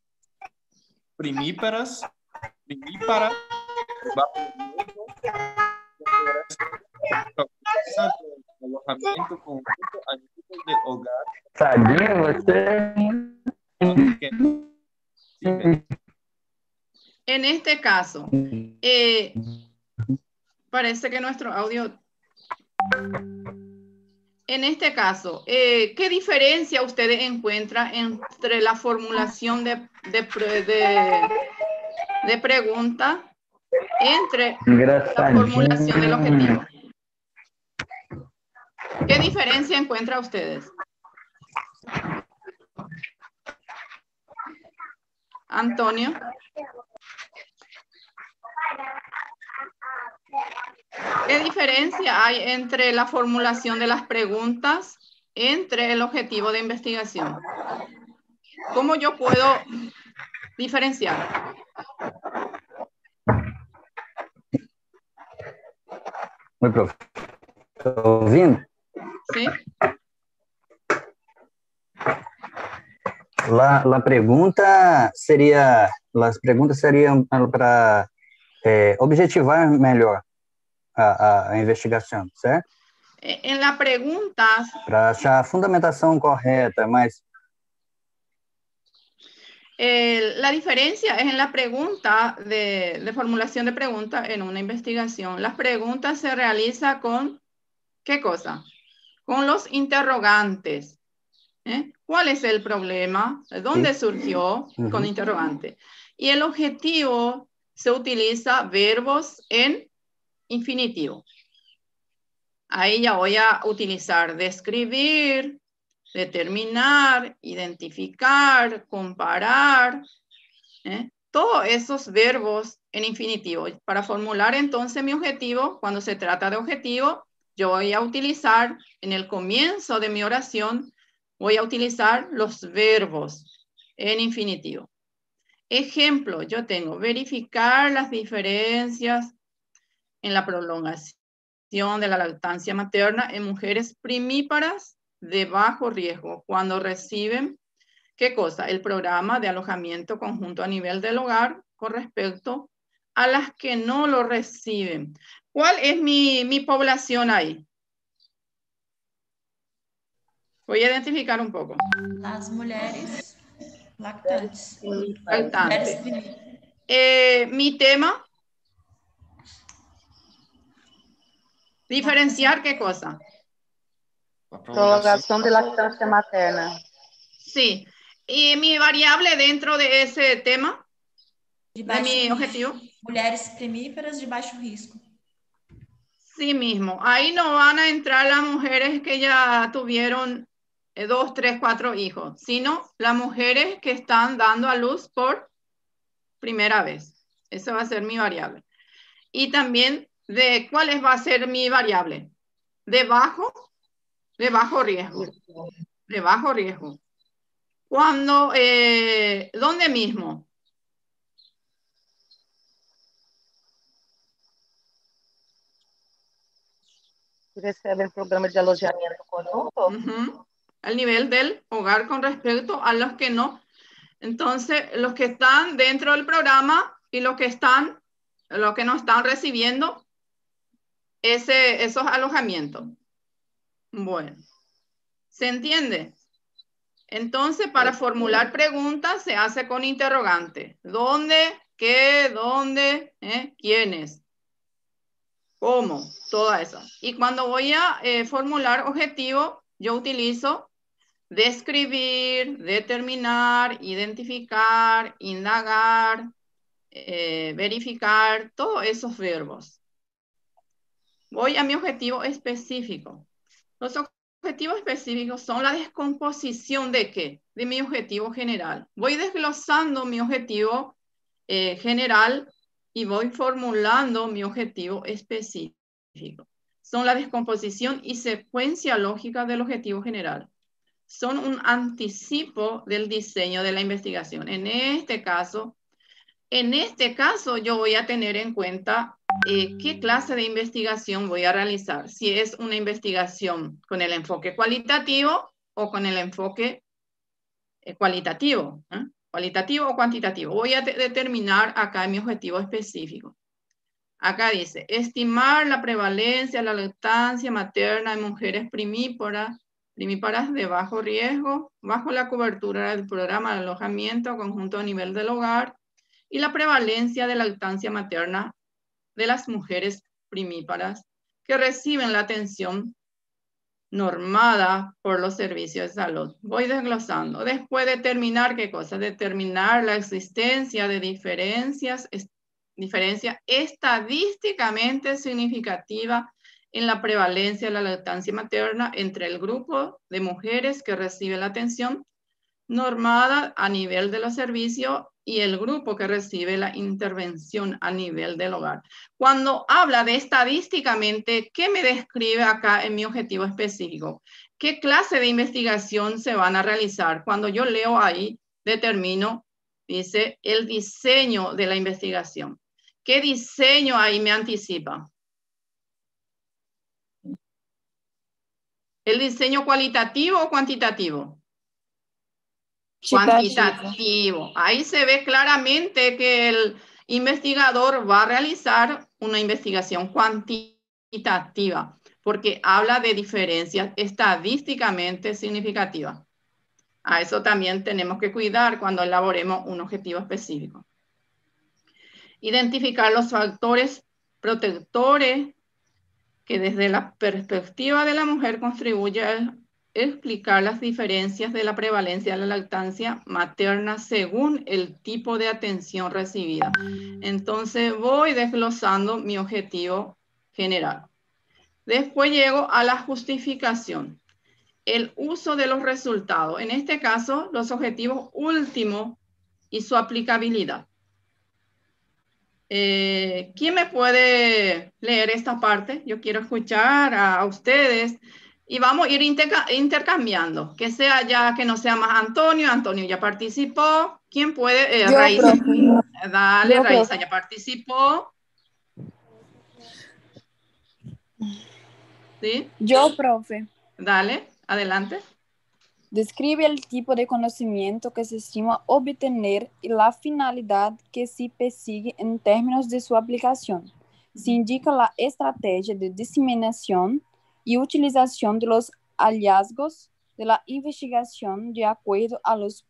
primíparas alojamiento conjunto a nivel de hogar. En este caso, parece que nuestro audio... En este caso, ¿qué diferencia ustedes encuentran entre la formulación de pregunta entre la formulación del objetivo? ¿Qué diferencia encuentran ustedes? Antonio. ¿Qué diferencia hay entre la formulación de las preguntas entre el objetivo de investigación? ¿Cómo yo puedo diferenciar? Oi, prof. ¿Está ouvindo? Sí. La pregunta seria, as perguntas seriam para objetivar melhor a investigação, certo? En la pregunta... Para achar a fundamentação correta, mas... la diferencia es en la pregunta de formulación de preguntas en una investigación. Las preguntas se realizan con, ¿qué cosa? Con los interrogantes. ¿Cuál es el problema? ¿De dónde surgió? Con interrogante. Y el objetivo se utiliza verbos en infinitivo. Ahí ya voy a utilizar describir, determinar, identificar, comparar. todos esos verbos en infinitivo. Para formular entonces mi objetivo, cuando se trata de objetivo, yo voy a utilizar en el comienzo de mi oración, voy a utilizar los verbos en infinitivo. Ejemplo, yo tengo verificar las diferencias en la prolongación de la lactancia materna en mujeres primíparas de bajo riesgo cuando reciben, ¿qué cosa? El programa de alojamiento conjunto a nivel del hogar con respecto a las que no lo reciben. ¿Cuál es mi población ahí? Voy a identificar un poco. Las mujeres lactantes. Lactantes. Mi tema. Diferenciar qué cosa. Prolongación de lactancia materna. Sí. ¿Y mi variable dentro de ese tema? De mi objetivo. Mujeres primíparas de bajo riesgo. Sí mismo. Ahí no van a entrar las mujeres que ya tuvieron 2, 3, 4 hijos, sino las mujeres que están dando a luz por primera vez. Eso va a ser mi variable. Y también de cuál va a ser mi variable. De bajo riesgo. De bajo riesgo. Cuando, ¿dónde mismo? Reciben programa de alojamiento conjunto. Al nivel del hogar con respecto a los que no. Entonces, los que están dentro del programa y los que no están recibiendo esos alojamientos. Bueno, ¿se entiende? Entonces, para formular preguntas se hace con interrogante. ¿Dónde? ¿Qué? ¿Dónde? ¿Quiénes? ¿Cómo? Todas esas. Y cuando voy a formular objetivo, yo utilizo describir, determinar, identificar, indagar, verificar, todos esos verbos. Voy a mi objetivo específico. Los objetivos específicos son la descomposición ¿de qué? De mi objetivo general. Voy desglosando mi objetivo general y voy formulando mi objetivo específico. Son la descomposición y secuencia lógica del objetivo general. Son un anticipo del diseño de la investigación. En este caso yo voy a tener en cuenta qué clase de investigación voy a realizar. Si es una investigación con el enfoque cualitativo o con el enfoque cualitativo. Cualitativo o cuantitativo. Voy a determinar acá mi objetivo específico. Acá dice, estimar la prevalencia de la lactancia materna en mujeres primíparas de bajo riesgo, bajo la cobertura del programa de alojamiento conjunto a nivel del hogar, y la prevalencia de lactancia materna de las mujeres primíparas que reciben la atención normada por los servicios de salud. Voy desglosando. Después determinar qué cosa. Determinar la existencia de diferencia estadísticamente significativa en la prevalencia de la lactancia materna entre el grupo de mujeres que recibe la atención normada a nivel de los servicios y el grupo que recibe la intervención a nivel del hogar. Cuando habla de estadísticamente, ¿qué me describe acá en mi objetivo específico? ¿Qué clase de investigación se van a realizar? Cuando yo leo ahí, determino, dice, el diseño de la investigación. ¿Qué diseño ahí me anticipa? ¿El diseño cualitativo o cuantitativo? Cuantitativo. Ahí se ve claramente que el investigador va a realizar una investigación cuantitativa porque habla de diferencias estadísticamente significativas. A eso también tenemos que cuidar cuando elaboremos un objetivo específico. Identificar los factores protectores que desde la perspectiva de la mujer contribuyen a explicar las diferencias de la prevalencia de la lactancia materna según el tipo de atención recibida. Entonces voy desglosando mi objetivo general. Después llego a la justificación. El uso de los resultados. En este caso, los objetivos últimos y su aplicabilidad. ¿Quién me puede leer esta parte? Yo quiero escuchar a ustedes y vamos a ir intercambiando, que sea ya, que no sea más Antonio. Antonio ya participó. ¿Quién puede? Yo, Raíza. profe. Dale, Yo, Raíza profe. ya participó. ¿Sí? Yo, profe. Dale, adelante. Describe el tipo de conocimiento que se estima obtener y la finalidad que se persigue en términos de su aplicación. Se indica la estrategia de diseminación y utilización de los hallazgos de la investigación de acuerdo a los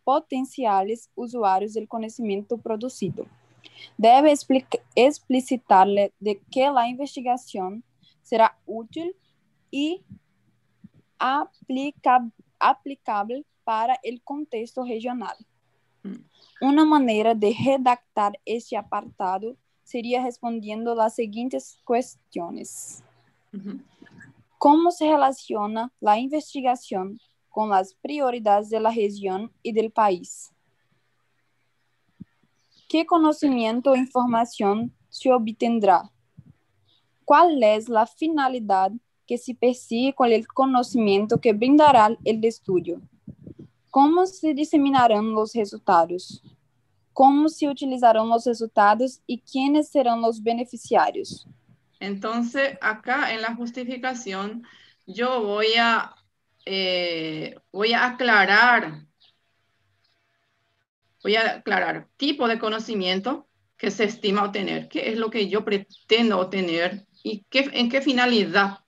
potenciales usuarios del conocimiento producido. Debe explicitarle de que la investigación será útil y aplicable para el contexto regional. Una manera de redactar este apartado sería respondiendo las siguientes cuestiones. ¿Cómo se relaciona la investigación con las prioridades de la región y del país? ¿Qué conocimiento o información se obtendrá? ¿Cuál es la finalidad que se persigue con el conocimiento que brindará el estudio? ¿Cómo se diseminarán los resultados? ¿Cómo se utilizarán los resultados y quiénes serán los beneficiarios? Entonces, acá en la justificación, yo voy a aclarar tipo de conocimiento que se estima obtener, qué es lo que yo pretendo obtener y en qué finalidad.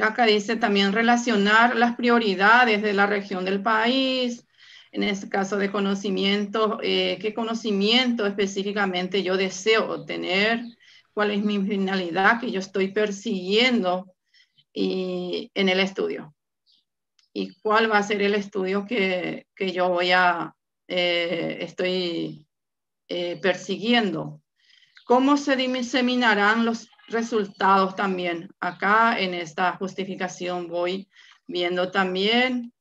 Acá dice también relacionar las prioridades de la región del país, en este caso de conocimiento, qué conocimiento específicamente yo deseo obtener, cuál es mi finalidad que yo estoy persiguiendo en el estudio. Y cuál va a ser el estudio que yo estoy persiguiendo. ¿Cómo se diseminarán los resultados también? Acá en esta justificación voy viendo también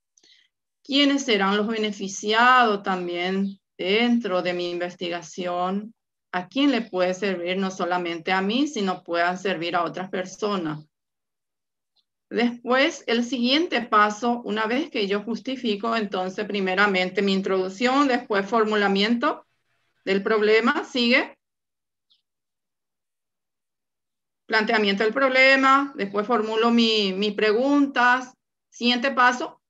quiénes serán los beneficiados también dentro de mi investigación, a quién le puede servir, no solamente a mí, sino puedan servir a otras personas. Después, el siguiente paso, una vez que yo justifico, entonces, primeramente mi introducción, después formulamiento del problema, sigue planteamiento del problema, después formulo mis preguntas. Siguiente paso,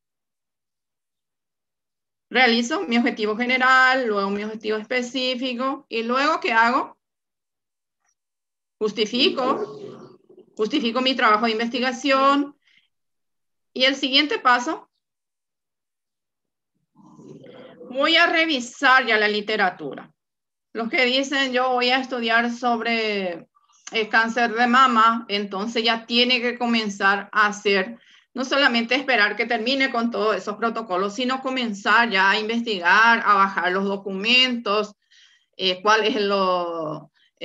realizo mi objetivo general, luego mi objetivo específico, y luego, ¿qué hago? Justifico mi trabajo de investigación, y el siguiente paso, voy a revisar ya la literatura. Los que dicen, yo voy a estudiar sobre el cáncer de mama, entonces ya tiene que comenzar a hacer, no solamente esperar que termine con todos esos protocolos, sino comenzar ya a investigar, a bajar los documentos, cuál es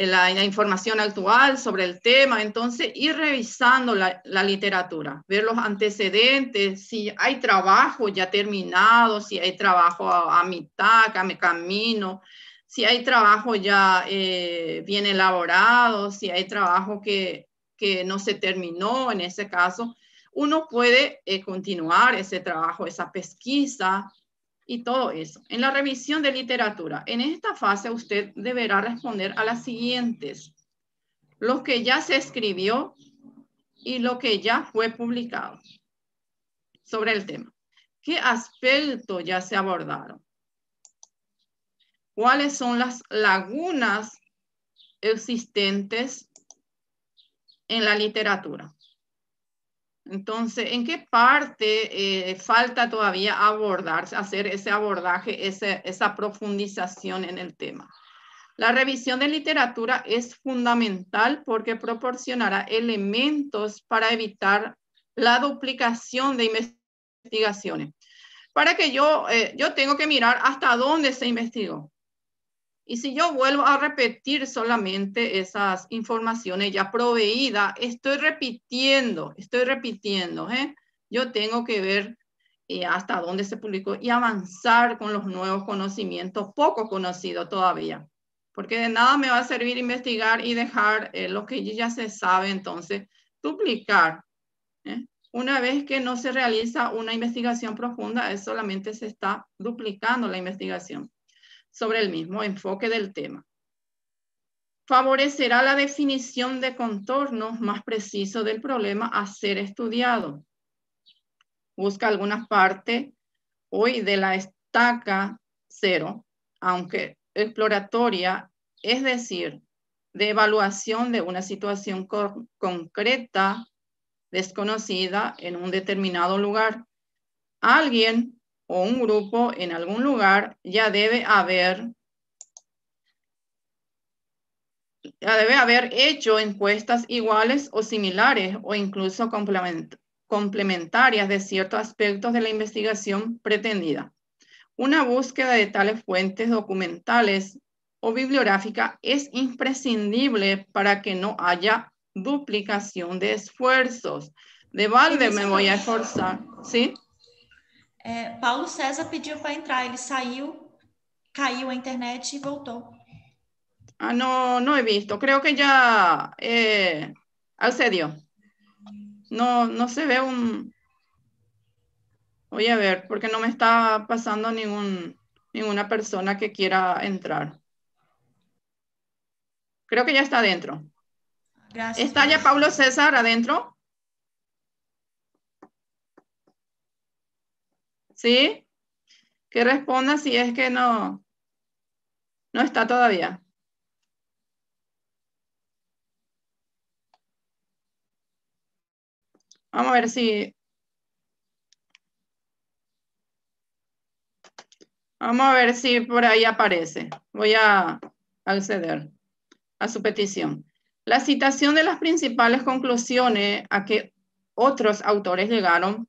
la información actual sobre el tema. Entonces ir revisando la literatura, ver los antecedentes, si hay trabajo ya terminado, si hay trabajo a mitad, a camino, si hay trabajo ya bien elaborado, si hay trabajo que no se terminó. En ese caso, uno puede continuar ese trabajo, esa pesquisa y todo eso. En la revisión de literatura, en esta fase usted deberá responder a las siguientes: lo que ya se escribió y lo que ya fue publicado sobre el tema. ¿Qué aspectos ya se abordaron? ¿Cuáles son las lagunas existentes en la literatura? Entonces, ¿en qué parte falta todavía hacer ese abordaje, esa profundización en el tema? La revisión de literatura es fundamental porque proporcionará elementos para evitar la duplicación de investigaciones. Para que yo tengo que mirar hasta dónde se investigó. Y si yo vuelvo a repetir solamente esas informaciones ya proveídas, estoy repitiendo. Yo tengo que ver y hasta dónde se publicó y avanzar con los nuevos conocimientos poco conocidos todavía. Porque de nada me va a servir investigar y dejar lo que ya se sabe, entonces duplicar. Una vez que no se realiza una investigación profunda, solamente se está duplicando la investigación sobre el mismo enfoque del tema. Favorecerá la definición de contornos más precisos del problema a ser estudiado. Busca alguna parte hoy de la estaca 0, aunque exploratoria, es decir, de evaluación de una situación concreta, desconocida en un determinado lugar. Alguien o un grupo en algún lugar ya debe haber hecho encuestas iguales o similares o incluso complementarias de ciertos aspectos de la investigación pretendida. Una búsqueda de tales fuentes documentales o bibliográficas es imprescindible para que no haya duplicación de esfuerzos. De balde me voy a esforzar, ¿sí? Paulo César pediu para entrar, ele saiu, caiu a internet e voltou. Ah, no he visto, creo que ya accedió. No se ve un... Voy a ver, porque no me está pasando ninguna persona que quiera entrar. Creo que ya está adentro. Gracias. ¿Está ya Paulo César adentro? ¿Sí? Que responda si es que no está todavía. Vamos a ver si... Vamos a ver si por ahí aparece. Voy a acceder a su petición. La citación de las principales conclusiones a que otros autores llegaron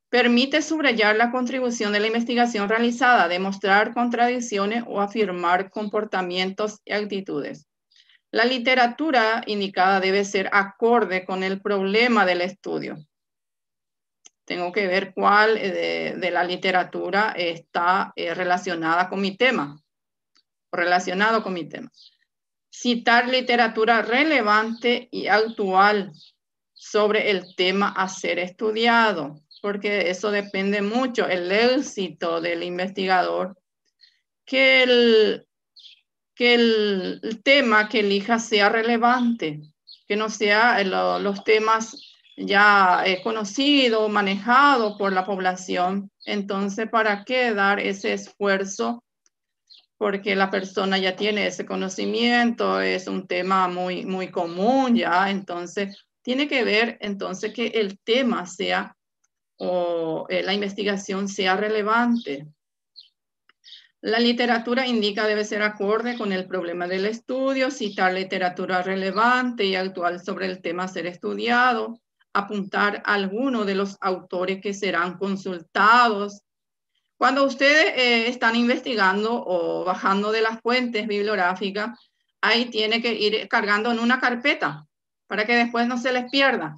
permite subrayar la contribución de la investigación realizada, demostrar contradicciones o afirmar comportamientos y actitudes. La literatura indicada debe ser acorde con el problema del estudio. Tengo que ver cuál de la literatura está relacionada con mi tema, o relacionado con mi tema. Citar literatura relevante y actual sobre el tema a ser estudiado, porque eso depende mucho, el éxito del investigador, que el tema que elija sea relevante, que no sea los temas ya conocidos, manejados por la población. Entonces, ¿para qué dar ese esfuerzo? Porque la persona ya tiene ese conocimiento, es un tema muy, muy común ya, entonces tiene que ver entonces que el tema sea o la investigación sea relevante. La literatura indica debe ser acorde con el problema del estudio, citar literatura relevante y actual sobre el tema a ser estudiado, apuntar a alguno de los autores que serán consultados. Cuando ustedes están investigando o bajando de las fuentes bibliográficas, ahí tiene que ir cargando en una carpeta para que después no se les pierda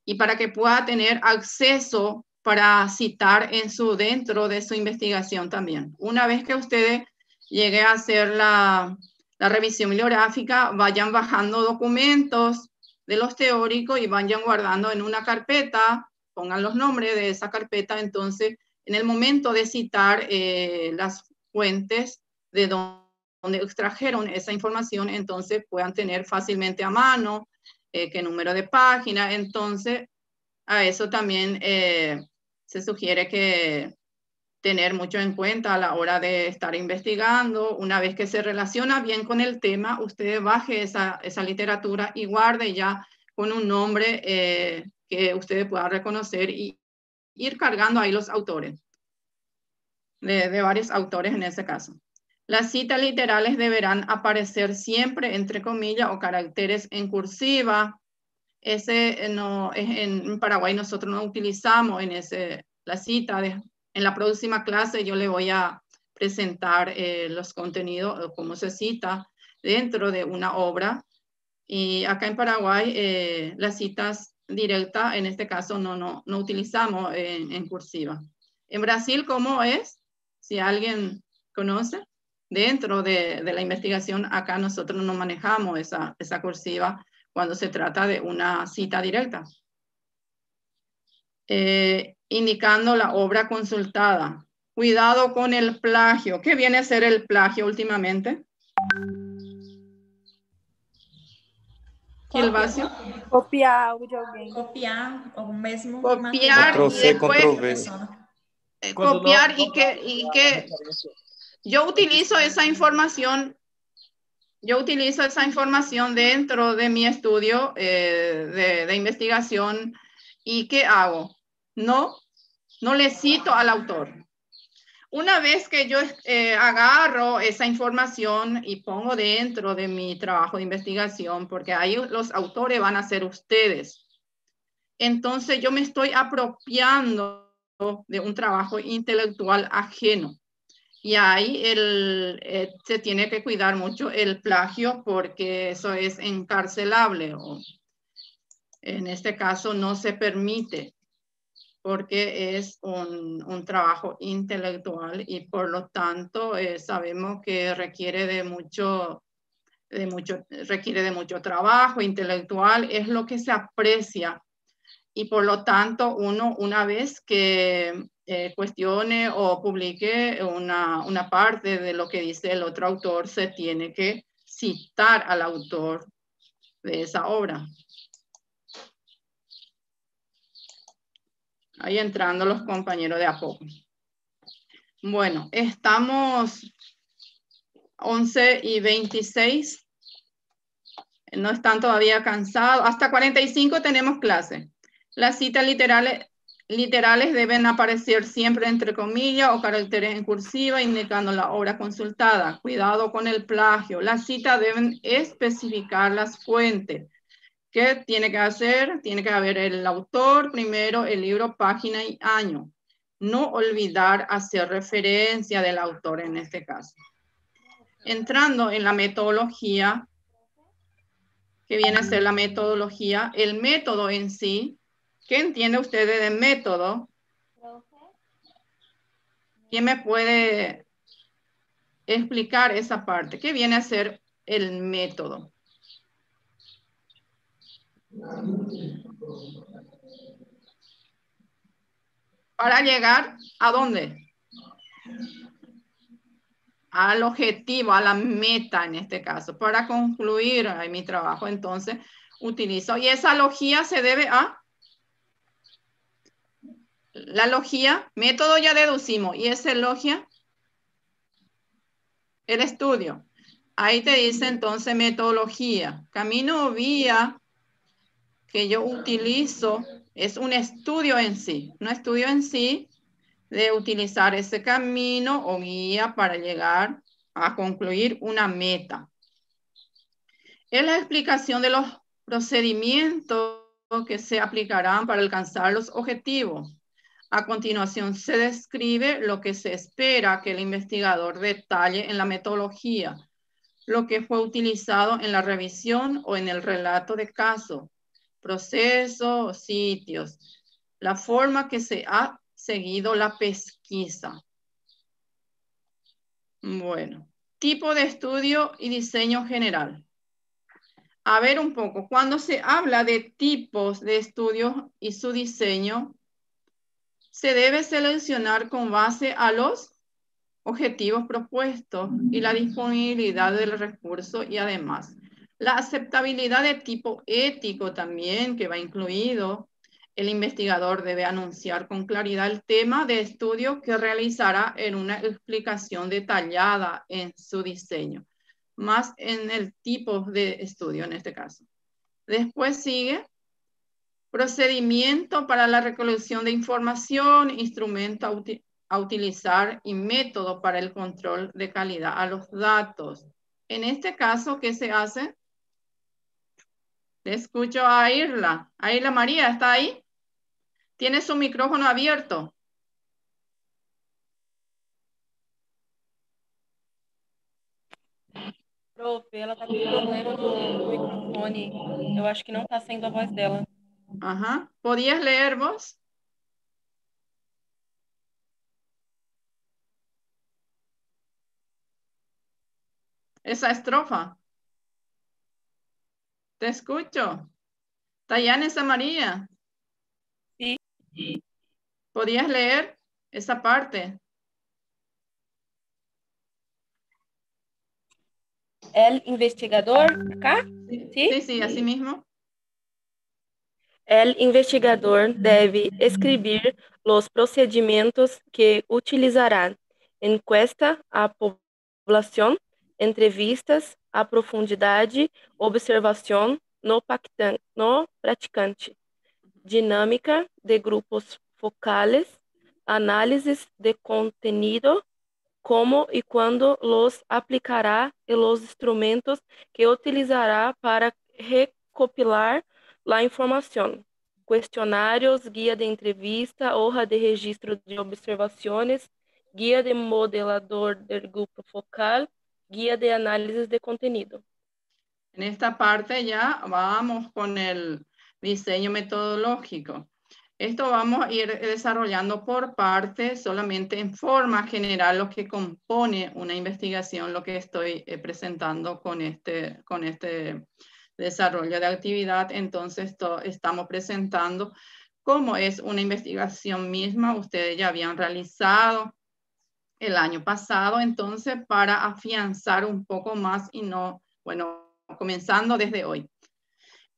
y para que pueda tener acceso para citar dentro de su investigación también. Una vez que ustedes lleguen a hacer la revisión bibliográfica, vayan bajando documentos de los teóricos y vayan guardando en una carpeta, pongan los nombres de esa carpeta, entonces en el momento de citar las fuentes de donde extrajeron esa información, entonces puedan tener fácilmente a mano qué número de página. Entonces, a eso también se sugiere que tener mucho en cuenta a la hora de estar investigando. Una vez que se relaciona bien con el tema, usted baje esa literatura y guarde ya con un nombre que usted pueda reconocer y ir cargando ahí los autores, de varios autores en ese caso. Las citas literales deberán aparecer siempre entre comillas o caracteres en cursiva. En Paraguay nosotros no utilizamos la cita. En la próxima clase yo le voy a presentar los contenidos, cómo se cita dentro de una obra. Y acá en Paraguay las citas directas, en este caso no utilizamos en cursiva. En Brasil, ¿cómo es? Si alguien conoce. Dentro de la investigación, acá nosotros no manejamos esa cursiva cuando se trata de una cita directa. Indicando la obra consultada. Cuidado con el plagio. ¿Qué viene a ser el plagio últimamente? Gilvasio. Copiar algo de alguém. Copiar o mesmo Copiar Ctrl y C, después Ctrl V. copiar y que yo utilizo esa información. Yo utilizo esa información dentro de mi estudio de investigación. ¿Y qué hago? No le cito al autor. Una vez que yo agarro esa información y pongo dentro de mi trabajo de investigación, porque ahí los autores van a ser ustedes, entonces yo me estoy apropiando de un trabajo intelectual ajeno. Y ahí se tiene que cuidar mucho el plagio porque eso es encarcelable. O en este caso no se permite porque es un trabajo intelectual y por lo tanto sabemos que requiere de mucho trabajo intelectual, es lo que se aprecia y por lo tanto uno una vez que cuestione o publique una parte de lo que dice el otro autor, se tiene que citar al autor de esa obra. Ahí entrando los compañeros de a poco. Bueno, estamos 11:26. No están todavía cansados. Hasta 45 tenemos clase. Las citas literales deben aparecer siempre entre comillas o caracteres en cursiva indicando la obra consultada. Cuidado con el plagio. Las citas deben especificar las fuentes. ¿Qué tiene que hacer? Tiene que haber el autor, primero el libro, página y año. No olvidar hacer referencia del autor en este caso. Entrando en la metodología, que viene a ser la metodología, el método en sí. ¿Qué entiende usted de método? ¿Quién me puede explicar esa parte? ¿Qué viene a ser el método? ¿Para llegar a dónde? Al objetivo, a la meta en este caso. Para concluir mi trabajo, entonces, utilizo. Y esa logía se debe a... La logía, método ya deducimos. ¿Y esa logia? El estudio. Ahí te dice entonces metodología. Camino o vía que yo utilizo es un estudio en sí. Un estudio en sí de utilizar ese camino o guía para llegar a concluir una meta. Es la explicación de los procedimientos que se aplicarán para alcanzar los objetivos. A continuación se describe lo que se espera que el investigador detalle en la metodología, lo que fue utilizado en la revisión o en el relato de caso, procesos, sitios, la forma que se ha seguido la pesquisa. Bueno, tipo de estudio y diseño general. A ver un poco, cuando se habla de tipos de estudios y su diseño, se debe seleccionar con base a los objetivos propuestos y la disponibilidad del recurso y además la aceptabilidad de tipo ético también que va incluido. El investigador debe anunciar con claridad el tema de estudio que realizará en una explicación detallada en su diseño, más en el tipo de estudio en este caso. Después sigue procedimiento para la recolección de información, instrumento a utilizar y método para el control de calidad a los datos. En este caso, ¿qué se hace? Le escucho a Irla. A Irla María, ¿está ahí? Tiene su micrófono abierto. Profe, ela tá com problema no microfone. Eu acho que não tá saindo a voz dela. Ajá. ¿Podías leer vos? esa estrofa. Te escucho. Tayane María. Sí. ¿Podías leer esa parte? El investigador, acá. Sí, sí, así mismo. El investigador debe escribir los procedimientos que utilizará: encuesta a população, entrevistas a profundidade, observação no praticante, dinâmica de grupos focales, análisis de contenido, como y cuándo los aplicará y los instrumentos que utilizará para recopilar la información: cuestionarios, guía de entrevista, hoja de registro de observaciones, guía de modelador del grupo focal, guía de análisis de contenido. En esta parte ya vamos con el diseño metodológico. Esto vamos a ir desarrollando por parte, solamente en forma general, lo que compone una investigación, lo que estoy presentando con este desarrollo de actividad. Entonces, estamos presentando cómo es una investigación misma. Ustedes ya habían realizado el año pasado, entonces, para afianzar un poco más y no, bueno, comenzando desde hoy.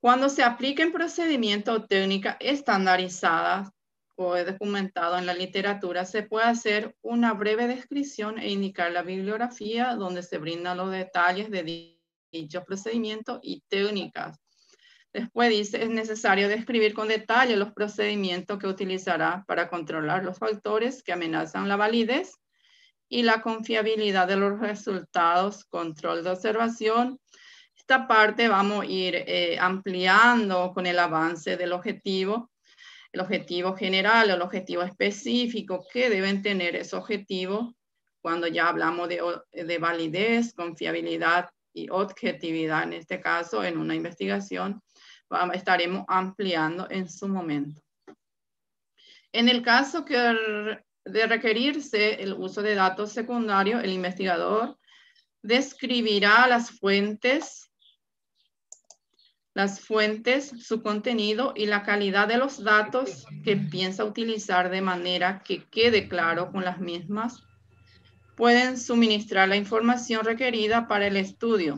Cuando se apliquen procedimientos o técnicas estandarizadas o documentado en la literatura, se puede hacer una breve descripción e indicar la bibliografía donde se brindan los detalles de dichos procedimientos y técnicas. Después dice, es necesario describir con detalle los procedimientos que utilizará para controlar los factores que amenazan la validez y la confiabilidad de los resultados, control de observación. Esta parte vamos a ir ampliando con el avance del objetivo, el objetivo general, el objetivo específico, que deben tener esos objetivos cuando ya hablamos de validez, confiabilidad y objetividad, en este caso, en una investigación, estaremos ampliando en su momento. En el caso de requerirse el uso de datos secundarios, el investigador describirá las fuentes, su contenido y la calidad de los datos que piensa utilizar, de manera que quede claro con las mismas pueden suministrar la información requerida para el estudio.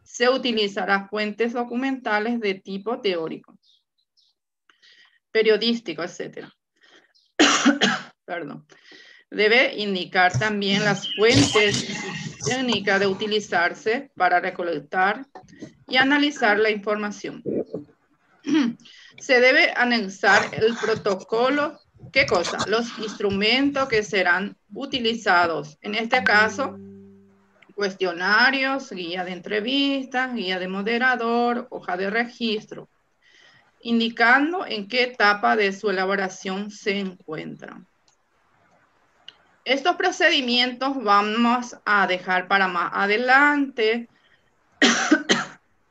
Se utilizará fuentes documentales de tipo teórico, periodístico, etc. Perdón. Debe indicar también las fuentes técnicas de utilizarse para recolectar y analizar la información. Se debe anexar el protocolo. ¿Qué cosa? Los instrumentos que serán utilizados. En este caso, cuestionarios, guía de entrevistas, guía de moderador, hoja de registro, indicando en qué etapa de su elaboración se encuentran. Estos procedimientos vamos a dejar para más adelante,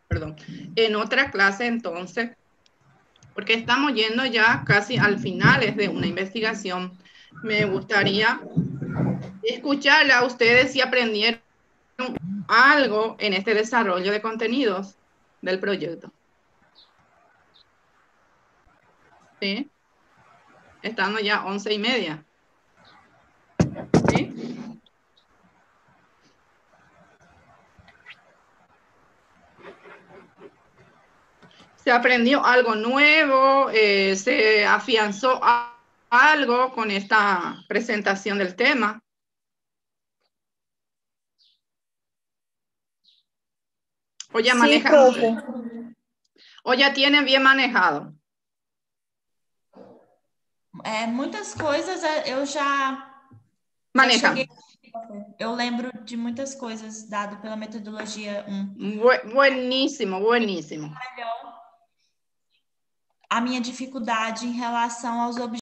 perdón, en otra clase entonces, porque estamos yendo ya casi al final de una investigación. Me gustaría escucharle a ustedes si aprendieron algo en este desarrollo de contenidos del proyecto. ¿Sí? Estamos ya 11:30. ¿Sí? ¿Se aprendió algo nuevo? ¿Se afianzó algo con esta presentación del tema? ¿O ya manejan? Profe. ¿O ya tienen bien manejado? Muitas coisas eu já Manejam. Eu lembro de muitas coisas dado pela metodologia 1. Bueníssimo, bueníssimo. A minha dificuldade em relação aos objetivos